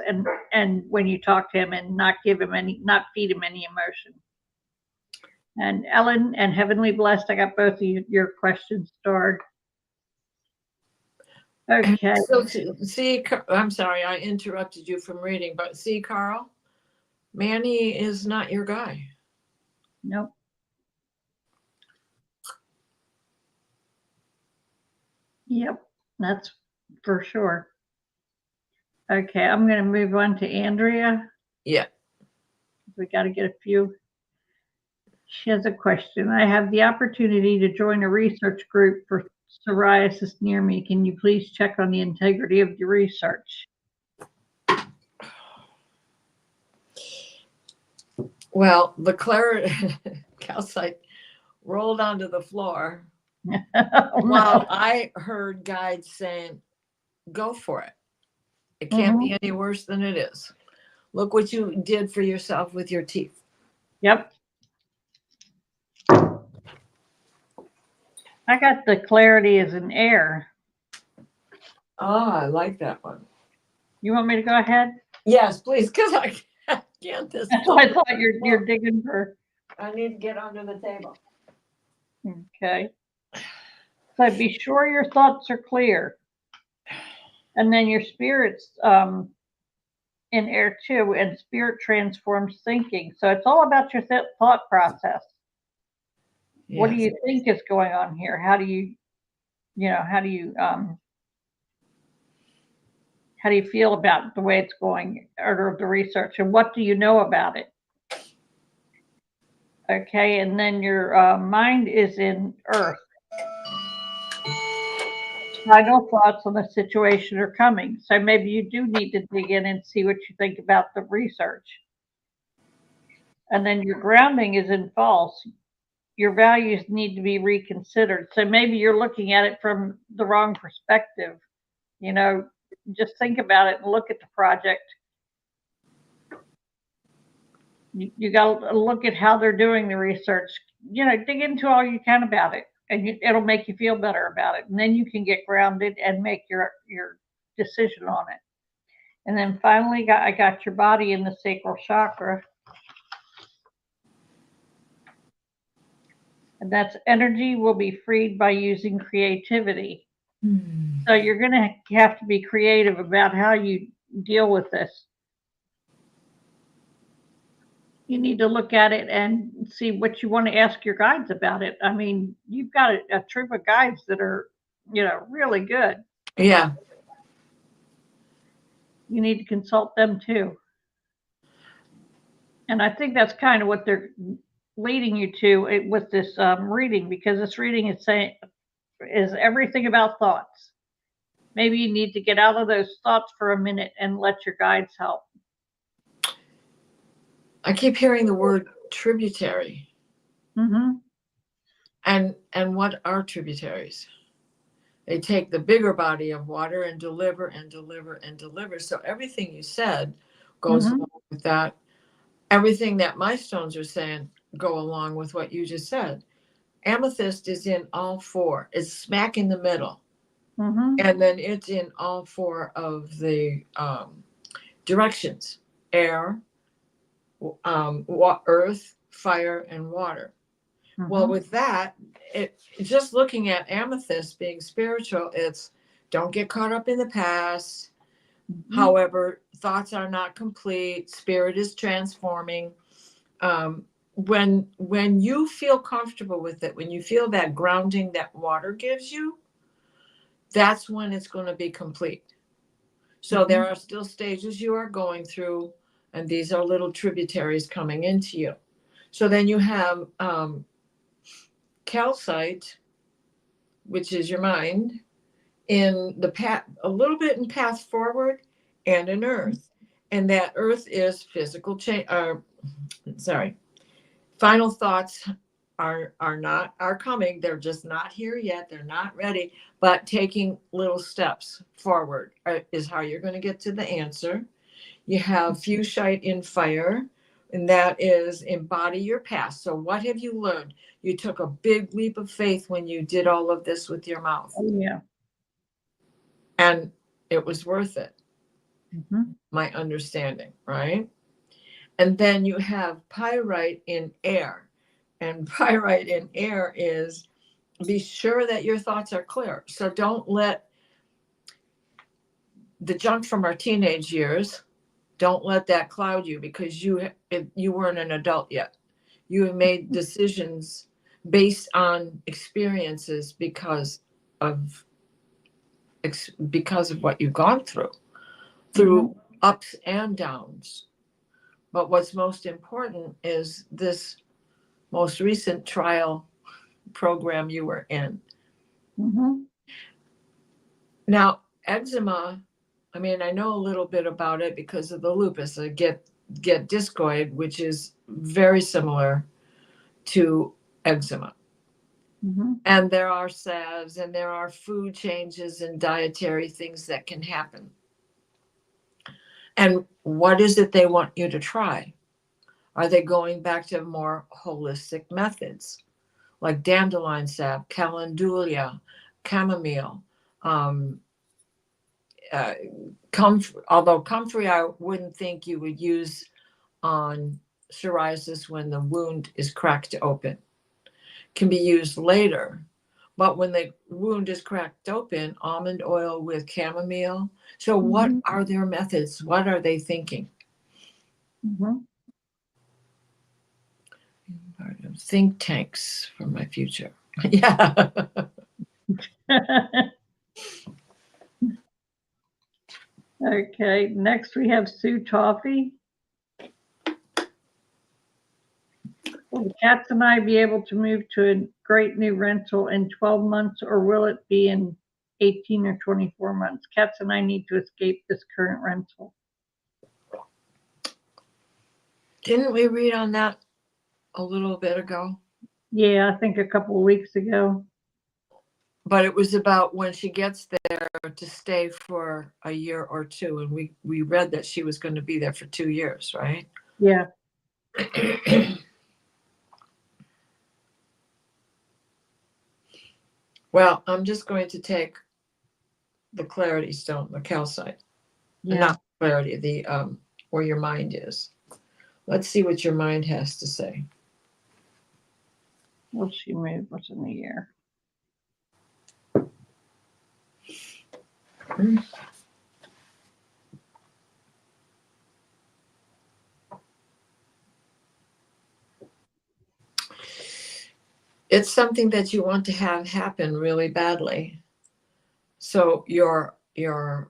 and when you talk to him, and not feed him any emotion. And Ellen and Heavenly Blessed, I got both of your questions stored. Okay. So see, I'm sorry, I interrupted you from reading, but see, Carl, Manny is not your guy. Nope. Yep, that's for sure. Okay, I'm going to move on to Andrea. Yeah. We got to get a few. She has a question. I have the opportunity to join a research group for psoriasis near me. Can you please check on the integrity of the research? Well, the calcite rolled onto the floor Oh, while no. I heard guides saying, go for it. It can't be any worse than it is. Look what you did for yourself with your teeth. Yep. I got the clarity as an air. Oh, I like that one. You want me to go ahead? Yes, please, because I can't this. That's why I thought you're digging for. I need to get under the table. Okay. So be sure your thoughts are clear. And then your spirit's in air too, and spirit transforms thinking. So it's all about your thought process. What do Yes. you think is going on here? How do you How do you feel about the way it's going or the research, and what do you know about it? Okay, and then your mind is in earth. Final thoughts on the situation are coming. So maybe you do need to dig in and see what you think about the research. And then your grounding is in false. Your values need to be reconsidered. So maybe you're looking at it from the wrong perspective. You know, just think about it and look at the project. You got to look at how they're doing the research. You know, dig into all you can about it, and it'll make you feel better about it. And then you can get grounded and make your decision on it. And then finally, I got your body in the sacral chakra. And that's energy will be freed by using creativity. So you're going to have to be creative about how you deal with this. You need to look at it and see what you want to ask your guides about it. I mean, you've got a troop of guides that are, you know, really good. Yeah. You need to consult them too. And I think that's kind of what they're leading you to with this reading, because this reading is saying is everything about thoughts. Maybe you need to get out of those thoughts for a minute and let your guides help. I keep hearing the word tributary. Mm-hmm. And what are tributaries? They take the bigger body of water and deliver and deliver and deliver. So everything you said goes along with that. Everything that my stones are saying go along with what you just said. Amethyst is in all four. It's smack in the middle. And then it's in all four of the directions: air, earth, fire, and water. Well, with that, just looking at amethyst being spiritual, it's don't get caught up in the past. However, thoughts are not complete. Spirit is transforming. When you feel comfortable with it, when you feel that grounding that water gives you, that's when it's going to be complete. So there are still stages you are going through, and these are little tributaries coming into you. So then you have calcite, which is your mind, in the path, a little bit in path forward, and in earth. And that earth is physical change. Final thoughts are coming. They're just not here yet. They're not ready. But taking little steps forward is how you're going to get to the answer. You have fusite in fire, and that is embody your past. So what have you learned? You took a big leap of faith when you did all of this with your mouth. Oh, yeah. And it was worth it. My understanding, right? And then you have pyrite in air. And pyrite in air is be sure that your thoughts are clear. So don't let the junk from our teenage years, don't let that cloud you, because you weren't an adult yet. You have made decisions based on experiences because of what you've gone through ups and downs. But what's most important is this most recent trial program you were in. Now, eczema, I mean, I know a little bit about it because of the lupus. I get discoid, which is very similar to eczema. And there are salves and there are food changes and dietary things that can happen. And what is it they want you to try? Are they going back to more holistic methods like dandelion sap, calendula, chamomile? Although comfrey I wouldn't think you would use on psoriasis when the wound is cracked open. Can be used later. But when the wound is cracked open, almond oil with chamomile. So what are their methods? What are they thinking? Think tanks for my future. Yeah. Okay, next we have Sue Toffee. Will the cats and I be able to move to a great new rental in 12 months, or will it be in 18 or 24 months? Cats and I need to escape this current rental. Didn't we read on that a little bit ago? Yeah, I think a couple of weeks ago. But it was about when she gets there to stay for a year or two. And we read that she was going to be there for 2 years, right? Yeah, Well, I'm just going to take the clarity stone, the calcite. yeah. Not clarity, the where your mind is. Let's see what your mind has to say. Will she move within the year? It's something that you want to have happen really badly. So your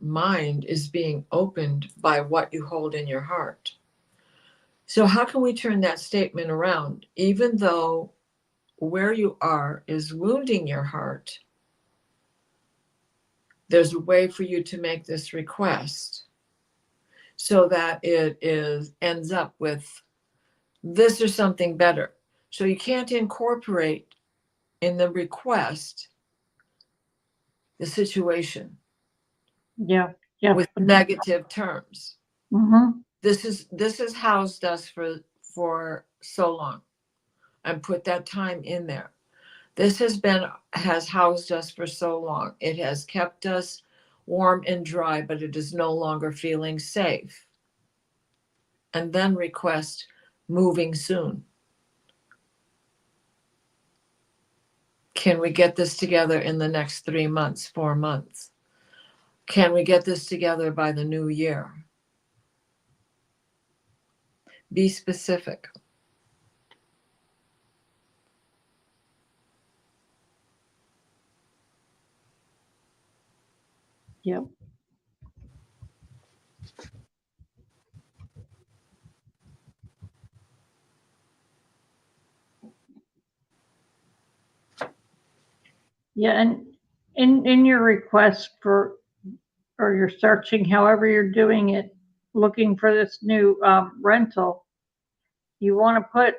mind is being opened by what you hold in your heart. So how can we turn that statement around? Even though where you are is wounding your heart, there's a way for you to make this request so that it ends up with this or something better. So you can't incorporate in the request the situation Yeah, yeah. with negative terms. Mm-hmm. This is housed us for so long, and put that time in there. This has housed us for so long. It has kept us warm and dry, but it is no longer feeling safe. And then request moving soon. Can we get this together in the next 3 months, 4 months? Can we get this together by the new year? Be specific. Yep. Yeah, and in your request for, or you're searching, however you're doing it, looking for this new rental, you want to put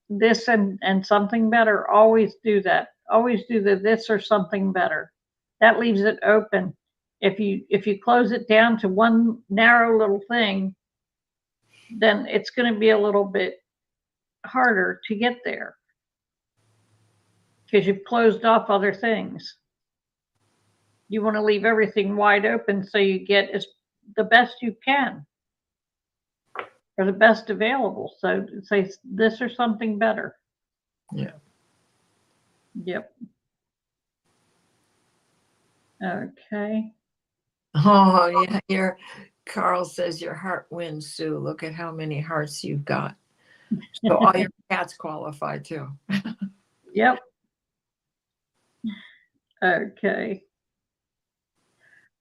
this and something better. Always do that. Always do the this or something better. That leaves it open. If you close it down to one narrow little thing, then it's going to be a little bit harder to get there because you've closed off other things. You want to leave everything wide open so you get as the best you can or the best available. So say this or something better. Yeah. Yep. Okay. Oh, yeah. Carl says your heart wins, Sue. Look at how many hearts you've got. So all your cats qualify too. Yep. Okay.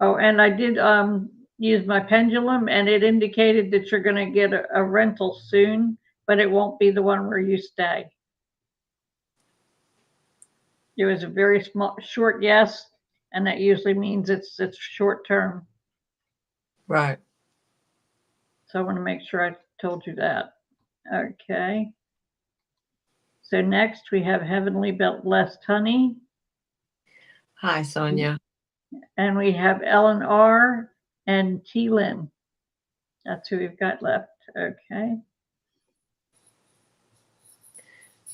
Oh, and I did use my pendulum and it indicated that you're going to get a rental soon, but it won't be the one where you stay. It was a very small, short yes, and that usually means it's short term. Right. So I want to make sure I told you that. Okay. So next we have Heavenly Blessed Honey, Hi, Sonia. and we have Ellen R. and T. Lynn. That's who we've got left. Okay.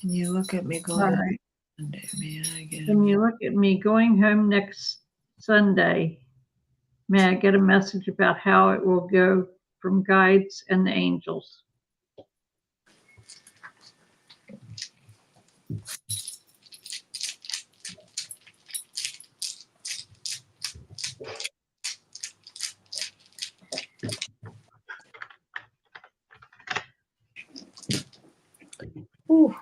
Can you look at me All going right. Sunday? May I get Can you look at me going home next Sunday? May I get a message about how it will go from guides and the angels? Ooh.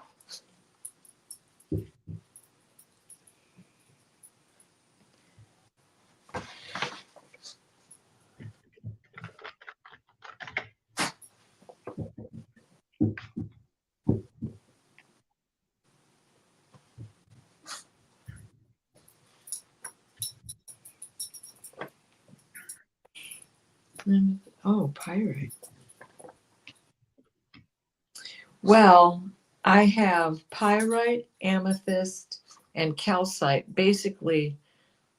Oh, pyrite. Well, I have pyrite, amethyst, and calcite, basically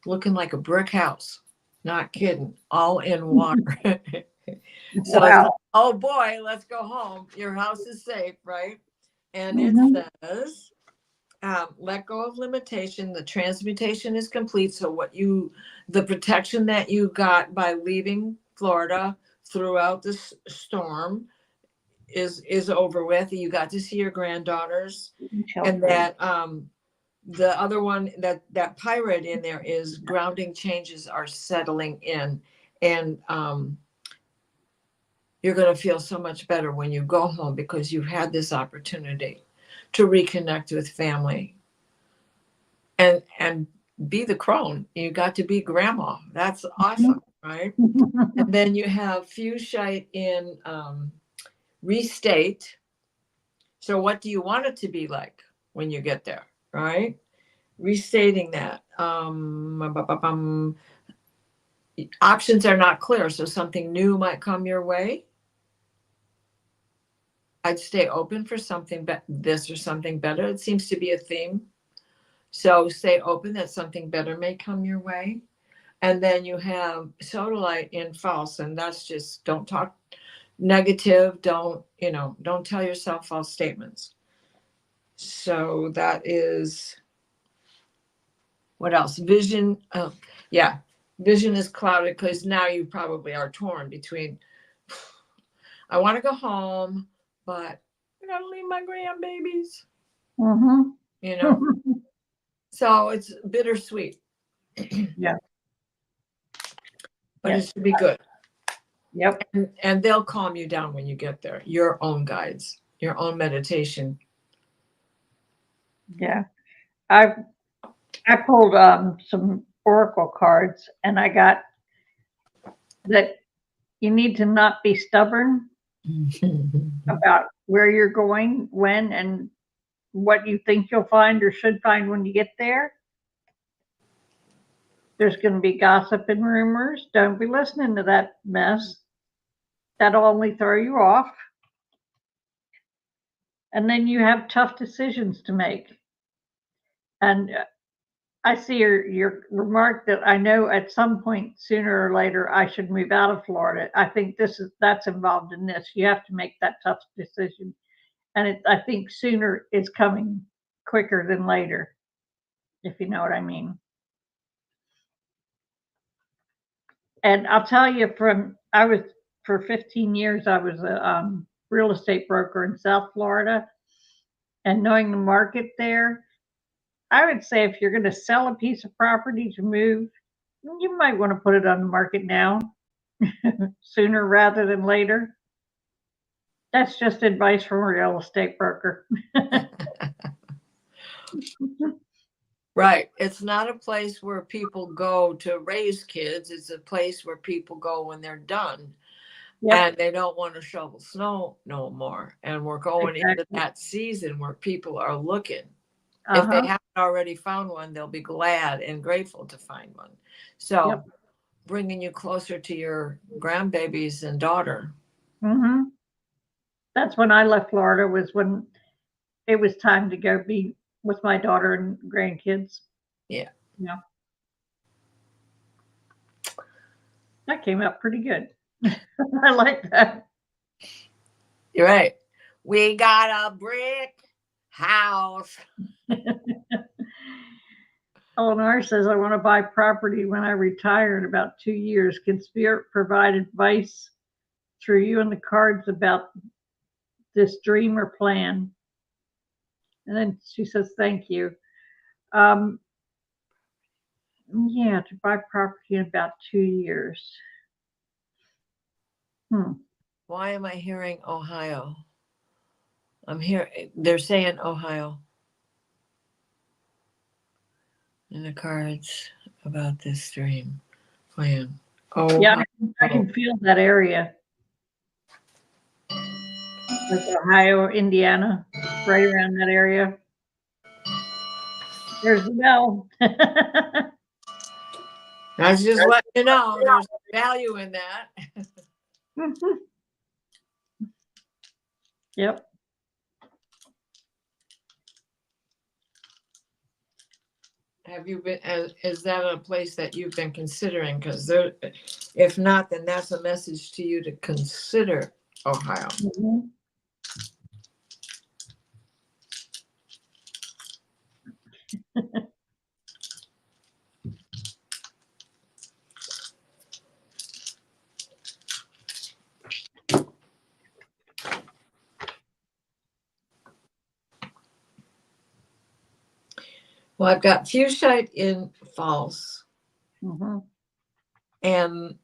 looking like a brick house. Not kidding, all in water. So it's like, Wow. oh boy, let's go home. Your house is safe, right? And it Mhm. says, let go of limitation. The transmutation is complete. So the protection that you got by leaving Florida throughout this storm is over with. You got to see your granddaughters, and that the other one, that pirate in there, is grounding changes are settling in, and you're going to feel so much better when you go home because you've had this opportunity to reconnect with family and be the crone. You got to be grandma. That's awesome, right? And then you have Fuchsite in Restate. So what do you want it to be like when you get there, right? Restating that. Options are not clear, so something new might come your way. I'd stay open for something this or something better. It seems to be a theme. So stay open that something better may come your way. And then you have sodalite in false, and that's just don't talk negative. Don't tell yourself false statements. So that is what else? Vision. Yeah, vision is clouded because now you probably are torn between. I want to go home, but I gotta leave my grandbabies. Mhm. So it's bittersweet. Yeah. But Yeah. it should be good. Yep. And they'll calm you down when you get there. Your own guides, your own meditation. Yeah. I pulled some oracle cards, and I got that you need to not be stubborn about where you're going, when, and what you think you'll find or should find when you get there. There's going to be gossip and rumors. Don't be listening to that mess. That'll only throw you off. And then you have tough decisions to make. And I see your remark that I know at some point sooner or later I should move out of Florida. I think that's involved in this. You have to make that tough decision, and I think sooner is coming quicker than later, if you know what I mean. And I'll tell you, I was for 15 years I was a real estate broker in South Florida, and knowing the market there, I would say if you're going to sell a piece of property to move, you might want to put it on the market now, sooner rather than later. That's just advice from a real estate broker. Right. It's not a place where people go to raise kids. It's a place where people go when they're done. Yep. And they don't want to shovel snow no more. And we're going into that season where people are looking. If they haven't already found one, they'll be glad and grateful to find one. So bringing you closer to your grandbabies and daughter. Mm-hmm. That's when I left Florida, was when it was time to go be with my daughter and grandkids. Yeah. Yeah. That came out pretty good. I like that. You're right. We got a brick house. Eleanor says, I want to buy property when I retire in about 2 years. Can Spirit provide advice through you and the cards about this dream or plan? And then she says, thank you. Yeah, to buy property in about 2 years. Why am I hearing Ohio? I'm here. They're saying Ohio in the cards about this dream plan. Oh, yeah, I can feel that area. Like Ohio, Indiana, right around that area. There's the bell. That's just letting you know there's value in that. Mhm. Yep. Have you been, is that a place that you've been considering? Because there, if not, then that's a message to you to consider Ohio. Mhm. Well, I've got Fuchsite in Falls. Mhm. And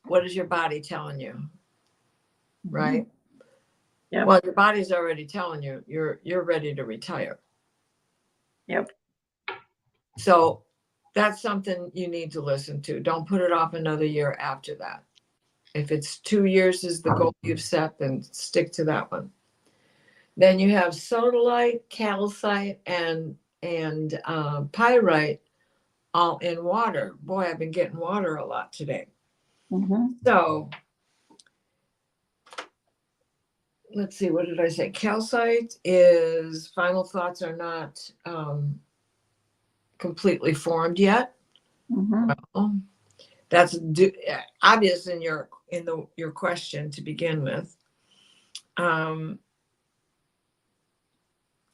what is your body telling you? Right? Yep. Well, your body's already telling you you're ready to retire. Yep. So that's something you need to listen to. Don't put it off another year after that. If it's 2 years is the goal you've set, then stick to that one. Then you have sodalite, calcite, and pyrite all in water. Boy, I've been getting water a lot today. Mhm. So let's see, what did I say? Calcite is final thoughts are not completely formed yet. Mhm. Well, that's obvious in your question to begin with.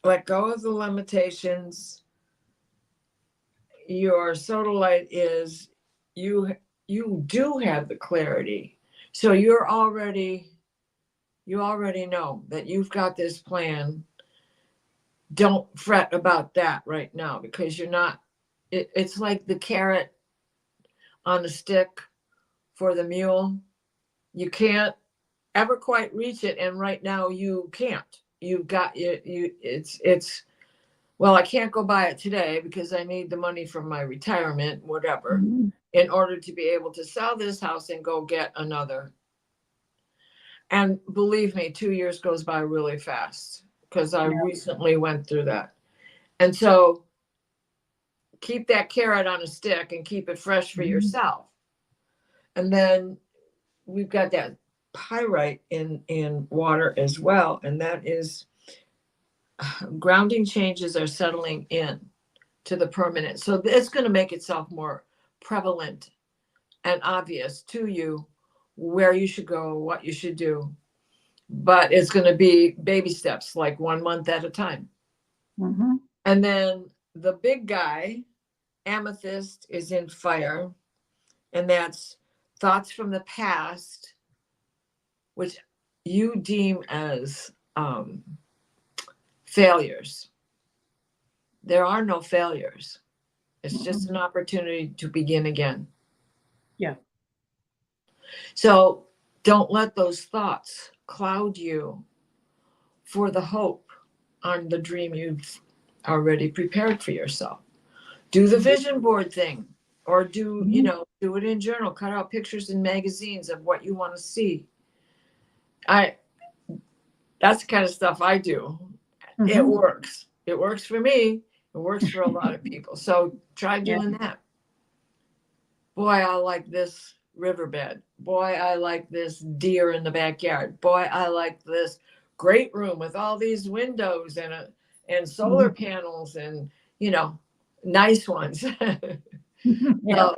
Let go of the limitations. Your sodalite is you do have the clarity, so you already know that you've got this plan. Don't fret about that right now, because you're not, it's like the carrot on the stick for the mule. You can't ever quite reach it, and right now you can't. You've got it's well, I can't go buy it today because I need the money from my retirement, whatever, Mhm. in order to be able to sell this house and go get another. And believe me, 2 years goes by really fast because I Yeah. recently went through that. And so keep that carrot on a stick and keep it fresh for Mhm. yourself. And then we've got that pyrite in water as well, and that is grounding changes are settling in to the permanent. So it's going to make itself more prevalent and obvious to you where you should go, what you should do. But it's going to be baby steps, like 1 month at a time. Mhm. And then the big guy, amethyst, is in fire, and that's thoughts from the past, which you deem as failures. There are no failures. It's just an opportunity to begin again. Yeah. So don't let those thoughts cloud you for the hope on the dream you've already prepared for yourself. Do the vision board thing, or do it in journal, cut out pictures in magazines of what you want to see. That's the kind of stuff I do. It Mhm. works. It works for me. It works for a lot of people. So try Yeah. doing that. Boy, I like this riverbed. Boy, I like this deer in the backyard. Boy, I like this great room with all these windows and solar Mhm. panels and nice ones. Yeah.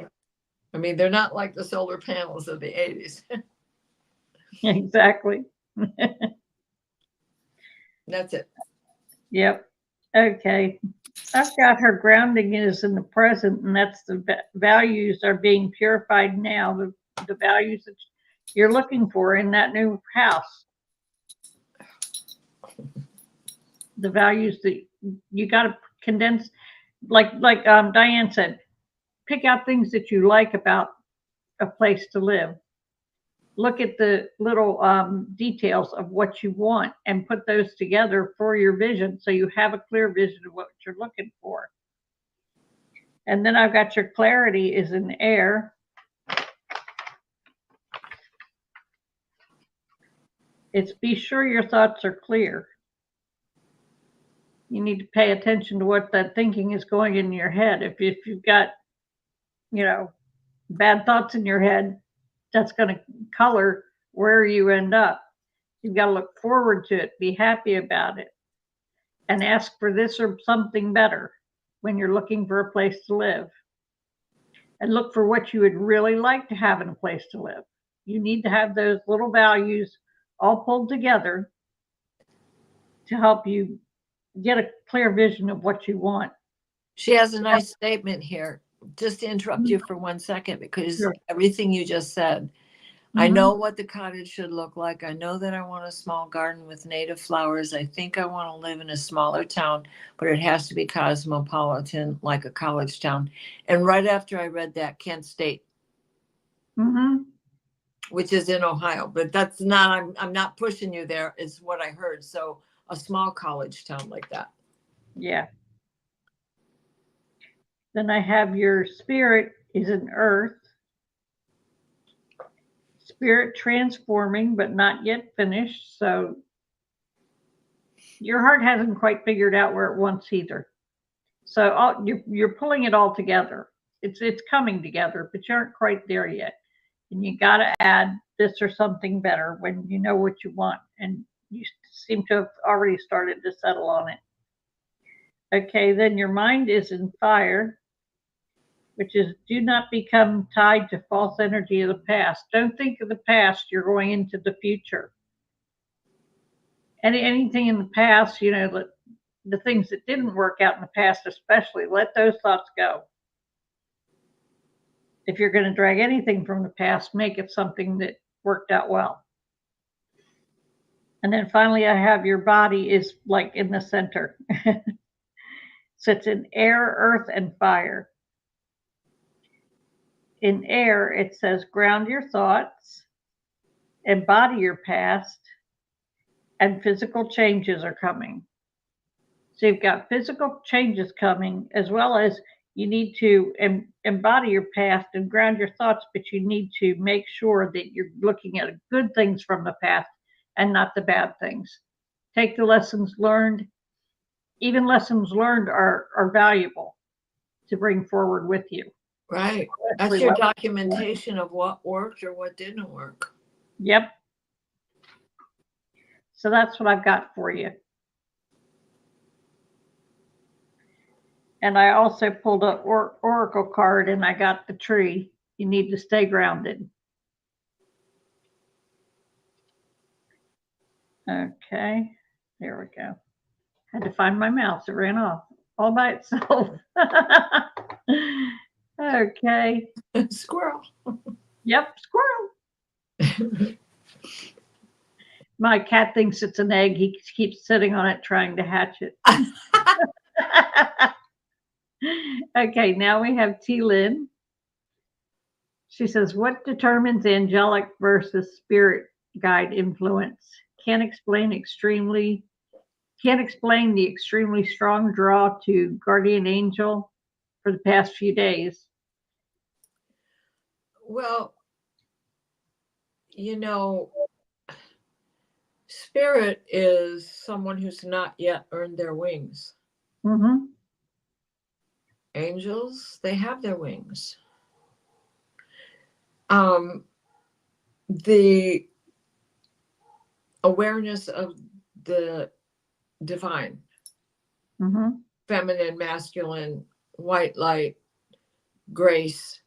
I mean, they're not like the solar panels of the 80s. Exactly. That's it. Yep. Okay. I've got her grounding is in the present, and that's the values are being purified now. The values that you're looking for in that new house. The values that you got to condense, like Diane said, pick out things that you like about a place to live. Look at the little details of what you want and put those together for your vision, so you have a clear vision of what you're looking for. And then I've got your clarity is in air. It's be sure your thoughts are clear. You need to pay attention to what that thinking is going in your head. If you've got, bad thoughts in your head, that's going to color where you end up. You've got to look forward to it, be happy about it, and ask for this or something better when you're looking for a place to live. And look for what you would really like to have in a place to live. You need to have those little values all pulled together to help you get a clear vision of what you want. She has a nice statement here. Just to interrupt you for 1 second, because Sure. everything you just said, I know what the cottage should look like. I know that I want a small garden with native flowers. I think I want to live in a smaller town, but it has to be cosmopolitan, like a college town. And right after I read that, Kent State, Mm-hmm. which is in Ohio, but that's not, I'm not pushing you there, is what I heard. So a small college town like that. Yeah. Then I have your spirit is an earth. Spirit transforming, but not yet finished. So your heart hasn't quite figured out where it wants either. So you're pulling it all together. It's coming together, but you aren't quite there yet. And you got to add this or something better when you know what you want, and you seem to have already started to settle on it. Okay, then your mind is in fire, which is do not become tied to false energy of the past. Don't think of the past, you're going into the future. Anything in the past, the things that didn't work out in the past, especially, let those thoughts go. If you're going to drag anything from the past, make it something that worked out well. And then finally, I have your body is like in the center. So it's in air, earth, and fire. In air, it says ground your thoughts, embody your past, and physical changes are coming. So you've got physical changes coming, as well as you need to embody your past and ground your thoughts, but you need to make sure that you're looking at good things from the past and not the bad things. Take the lessons learned. Even lessons learned are valuable to bring forward with you. Right. That's your documentation of what worked or what didn't work. Yep. So that's what I've got for you. And I also pulled an oracle card, and I got the tree. You need to stay grounded. Okay, there we go. Had to find my mouse. It ran off all by itself. Okay. Squirrel. Yep, squirrel. My cat thinks it's an egg. He keeps sitting on it trying to hatch it. Okay, now we have T. Lynn. She says, what determines angelic versus spirit guide influence? Can't explain the extremely strong draw to guardian angel for the past few days. Well, spirit is someone who's not yet earned their wings. Mm-hmm. Angels, they have their wings. The awareness of the divine, feminine, masculine, white light, grace,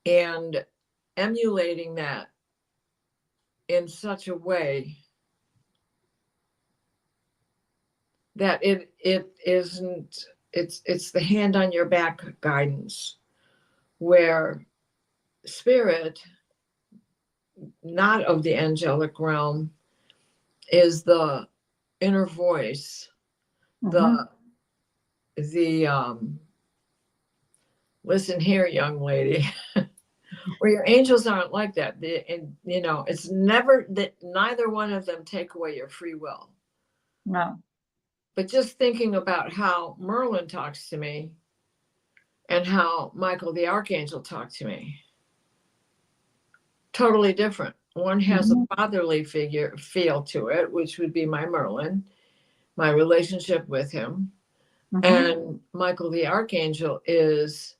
and emulating that in such a way that it's the hand on your back guidance, where spirit, not of the angelic realm, is the inner voice, the listen here, young lady. Where your angels aren't like that. It's never that neither one of them take away your free will. No. But just thinking about how Merlin talks to me and how Michael the Archangel talked to me, totally different. One has a fatherly feel to it, which would be my Merlin, my relationship with him. And Michael the Archangel is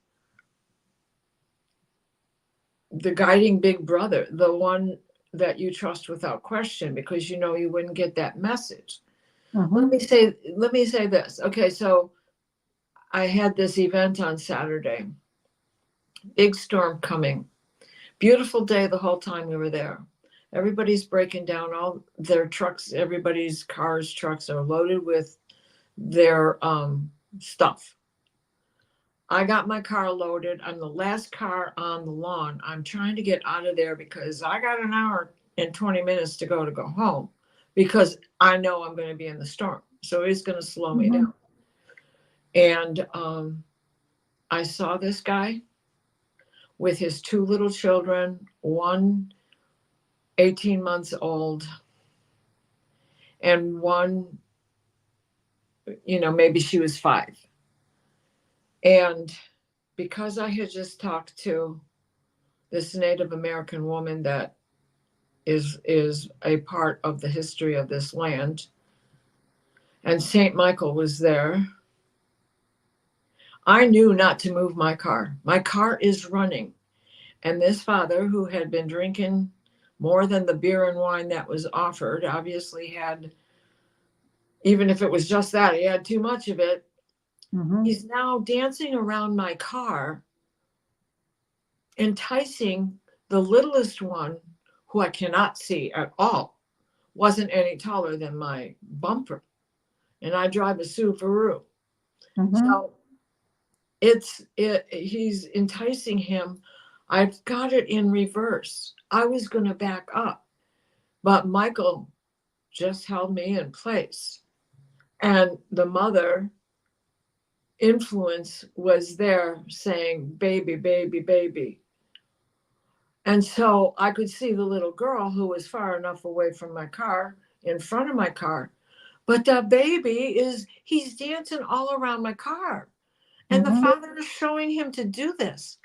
the guiding big brother, the one that you trust without question, because you know you wouldn't get that message. Let me say this. Okay, so I had this event on Saturday. Big storm coming. Beautiful day the whole time we were there. Everybody's breaking down all their trucks. Everybody's cars, trucks are loaded with their stuff. I got my car loaded. I'm the last car on the lawn. I'm trying to get out of there because I got an hour and 20 minutes to go home, because I know I'm going to be in the storm. So it's going to slow me down. And I saw this guy with his two little children, one 18 months old, and one, maybe she was 5. And because I had just talked to this Native American woman that is a part of the history of this land, and St. Michael was there, I knew not to move my car. My car is running. And this father, who had been drinking more than the beer and wine that was offered, obviously had, even if it was just that, he had too much of it. He's now dancing around my car, enticing the littlest one, who I cannot see at all, wasn't any taller than my bumper. And I drive a Subaru. So he's enticing him. I've got it in reverse. I was going to back up, but Michael just held me in place. And the mother influence was there saying, baby, baby, baby. And so I could see the little girl, who was far enough away from my car, in front of my car. But the baby he's dancing all around my car. And the father is showing him to do this.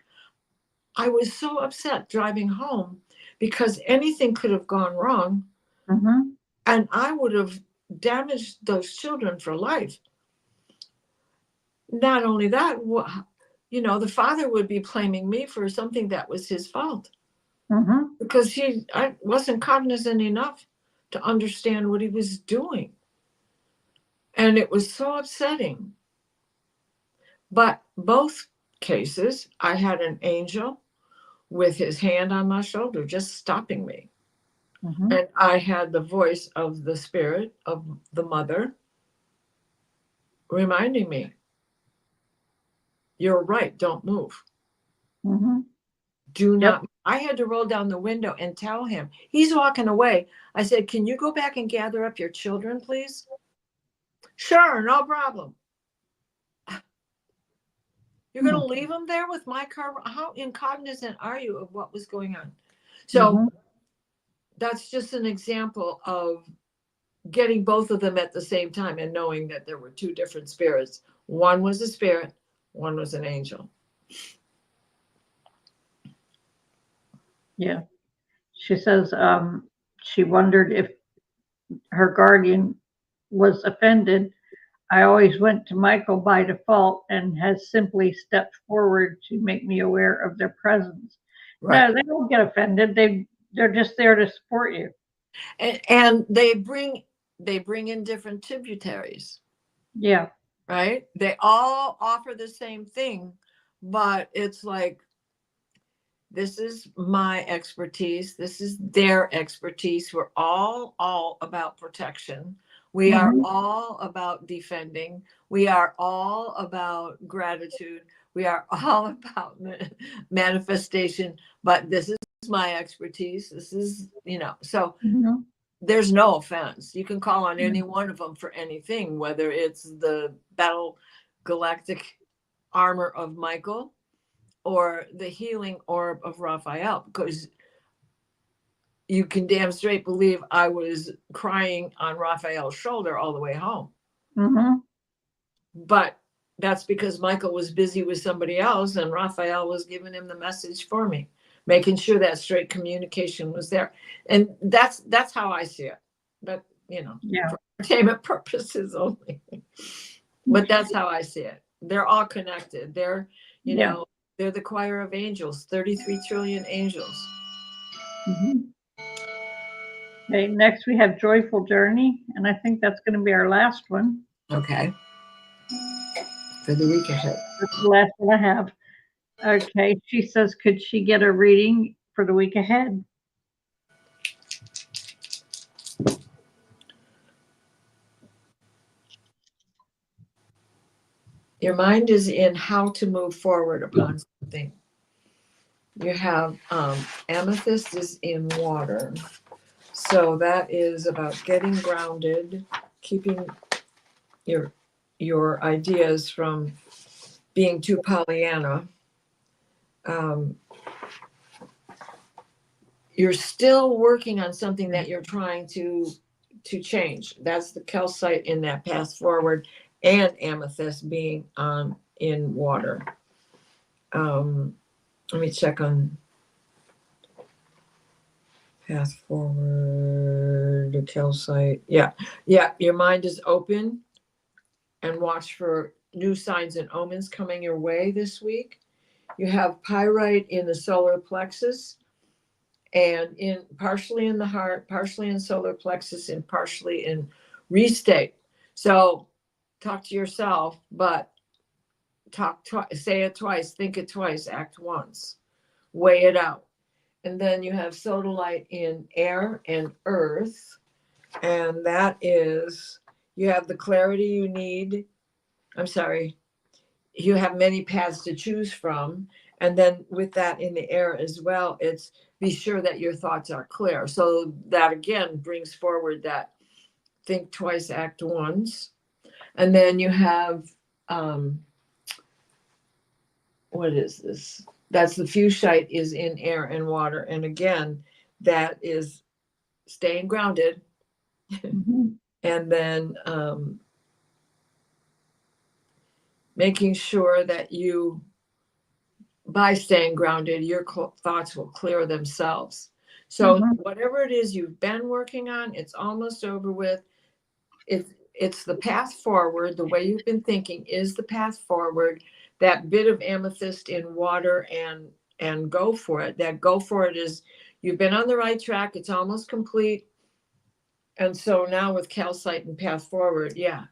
I was so upset driving home, because anything could have gone wrong. And I would have damaged those children for life. Not only that, the father would be blaming me for something that was his fault. Because I wasn't cognizant enough to understand what he was doing. And it was so upsetting. But both cases, I had an angel with his hand on my shoulder, just stopping me. And I had the voice of the spirit of the mother reminding me, you're right, don't move. Do not. I had to roll down the window and tell him. He's walking away. I said, can you go back and gather up your children, please? Sure, no problem. You're going to leave them there with my car? How incognizant are you of what was going on? So that's just an example of getting both of them at the same time and knowing that there were two different spirits. One was a spirit, one was an angel. Yeah. She says she wondered if her guardian was offended. I always went to Michael by default and has simply stepped forward to make me aware of their presence. Right. No, they don't get offended. They're just there to support you. And they bring in different tributaries. Yeah. Right? They all offer the same thing, but it's like, this is my expertise. This is their expertise. We're all about protection. We are all about defending. We are all about gratitude. We are all about manifestation. But this is my expertise. This is, so there's no offense. You can call on any one of them for anything, whether it's the battle galactic armor of Michael or the healing orb of Raphael, because you can damn straight believe I was crying on Raphael's shoulder all the way home. But that's because Michael was busy with somebody else and Raphael was giving him the message for me, making sure that straight communication was there. And that's how I see it. But, for entertainment purposes only. But that's how I see it. They're all connected. They're, They're the choir of angels, 33 trillion angels. Mhm. Okay, next we have Joyful Journey, and I think that's going to be our last one. Okay. For the week ahead. That's the last one I have. Okay, she says, could she get a reading for the week ahead? Your mind is in how to move forward upon something. You have amethyst is in water. So that is about getting grounded, keeping your ideas from being too Pollyanna. You're still working on something that you're trying to change. That's the calcite in that path forward, and amethyst being in water. Let me check on path forward, the calcite. Yeah. Your mind is open, and watch for new signs and omens coming your way this week. You have pyrite in the solar plexus, and in partially in the heart, partially in solar plexus, and partially in restate. So talk to yourself, but talk twice, say it twice, think it twice, act once, weigh it out. And then you have sodalite in air and earth, and that is, you have the clarity you need. I'm sorry, you have many paths to choose from. And then with that in the air as well, it's be sure that your thoughts are clear. So that again brings forward that think twice, act once. And then you have, what is this? That's the fuchsite is in air and water. And again, that is staying grounded. Mhm. And then making sure that you, by staying grounded, your thoughts will clear themselves. So Mhm. whatever it is you've been working on, it's almost over with. It's the path forward. The way you've been thinking is the path forward. That bit of amethyst in water and go for it. That go for it is, you've been on the right track. It's almost complete. And so now with calcite and path forward, yeah.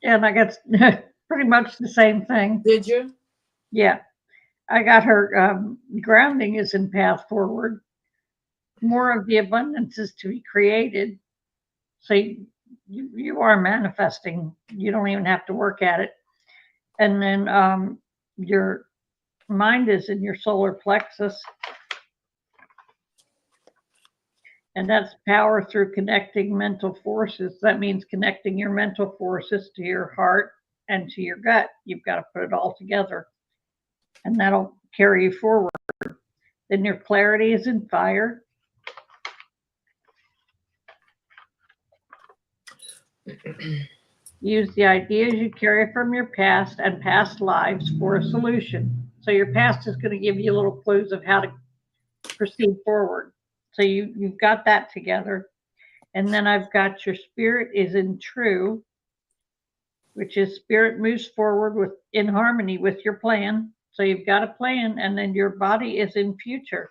And I got pretty much the same thing. Did you? Yeah, I got her grounding is in path forward. More of the abundance is to be created. So you are manifesting. You don't even have to work at it. And then your mind is in your solar plexus. And that's power through connecting mental forces. That means connecting your mental forces to your heart and to your gut. You've got to put it all together, and that'll carry you forward. Then your clarity is in fire. Use the ideas you carry from your past and past lives for a solution. So your past is going to give you little clues of how to proceed forward. So you've got that together. And then I've got your spirit is in true, which is spirit moves forward with in harmony with your plan. So you've got a plan, and then your body is in future.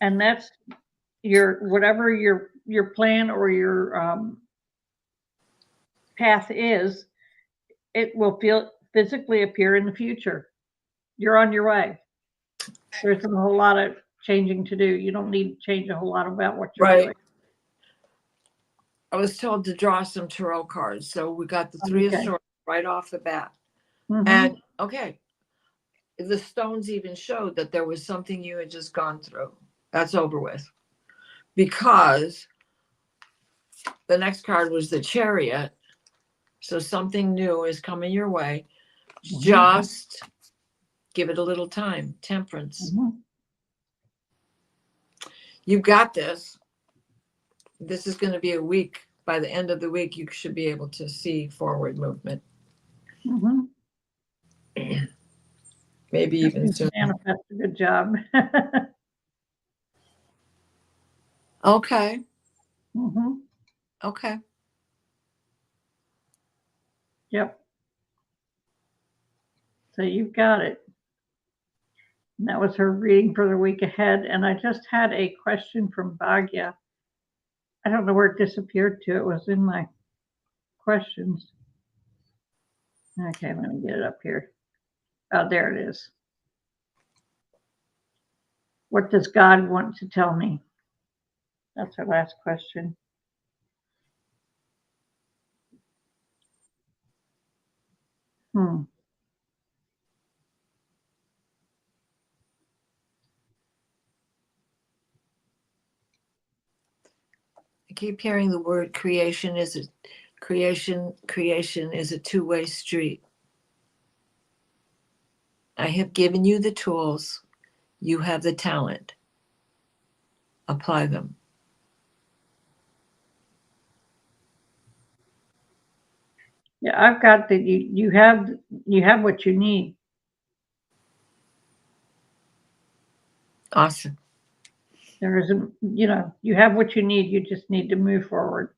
And that's your whatever your plan or your path is, it will feel physically appear in the future. You're on your way. There's a whole lot of changing to do. You don't need to change a whole lot about what you're Right. doing. I was told to draw some tarot cards. So we got the three of Okay. swords right off the bat. Mhm. And okay, the stones even showed that there was something you had just gone through. That's over with. Because the next card was the Chariot. So something new is coming your way. Mhm. Just give it a little time. Temperance. Mhm. You've got this. This is going to be a week. By the end of the week, you should be able to see forward movement. Mhm. Maybe even sooner. Manifest a good job. Okay. Mhm. Okay. Yep. So you've got it. And that was her reading for the week ahead. And I just had a question from Bhagya. I don't know where it disappeared to. It was in my questions. Okay, let me get it up here. Oh, there it is. What does God want to tell me? That's our last question. Hmm. I keep hearing the word creation is a creation is a two-way street. I have given you the tools. You have the talent. Apply them. Yeah, I've got that. You have what you need. Awesome. There isn't, you have what you need. You just need to move forward.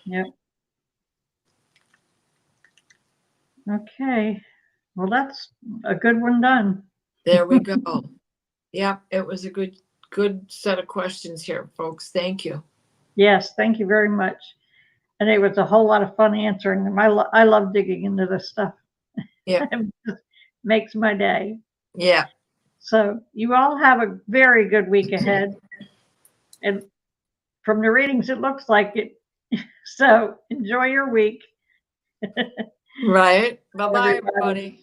Yep. Okay. Well, that's a good one done. There we go. Yeah, it was a good set of questions here, folks. Thank you. Yes, thank you very much. And it was a whole lot of fun answering them. I love digging into this stuff. Yeah. It just makes my day. Yeah. So you all have a very good week ahead. And from the readings, it looks like it. So enjoy your week. Right. Bye-bye, Everybody. everybody.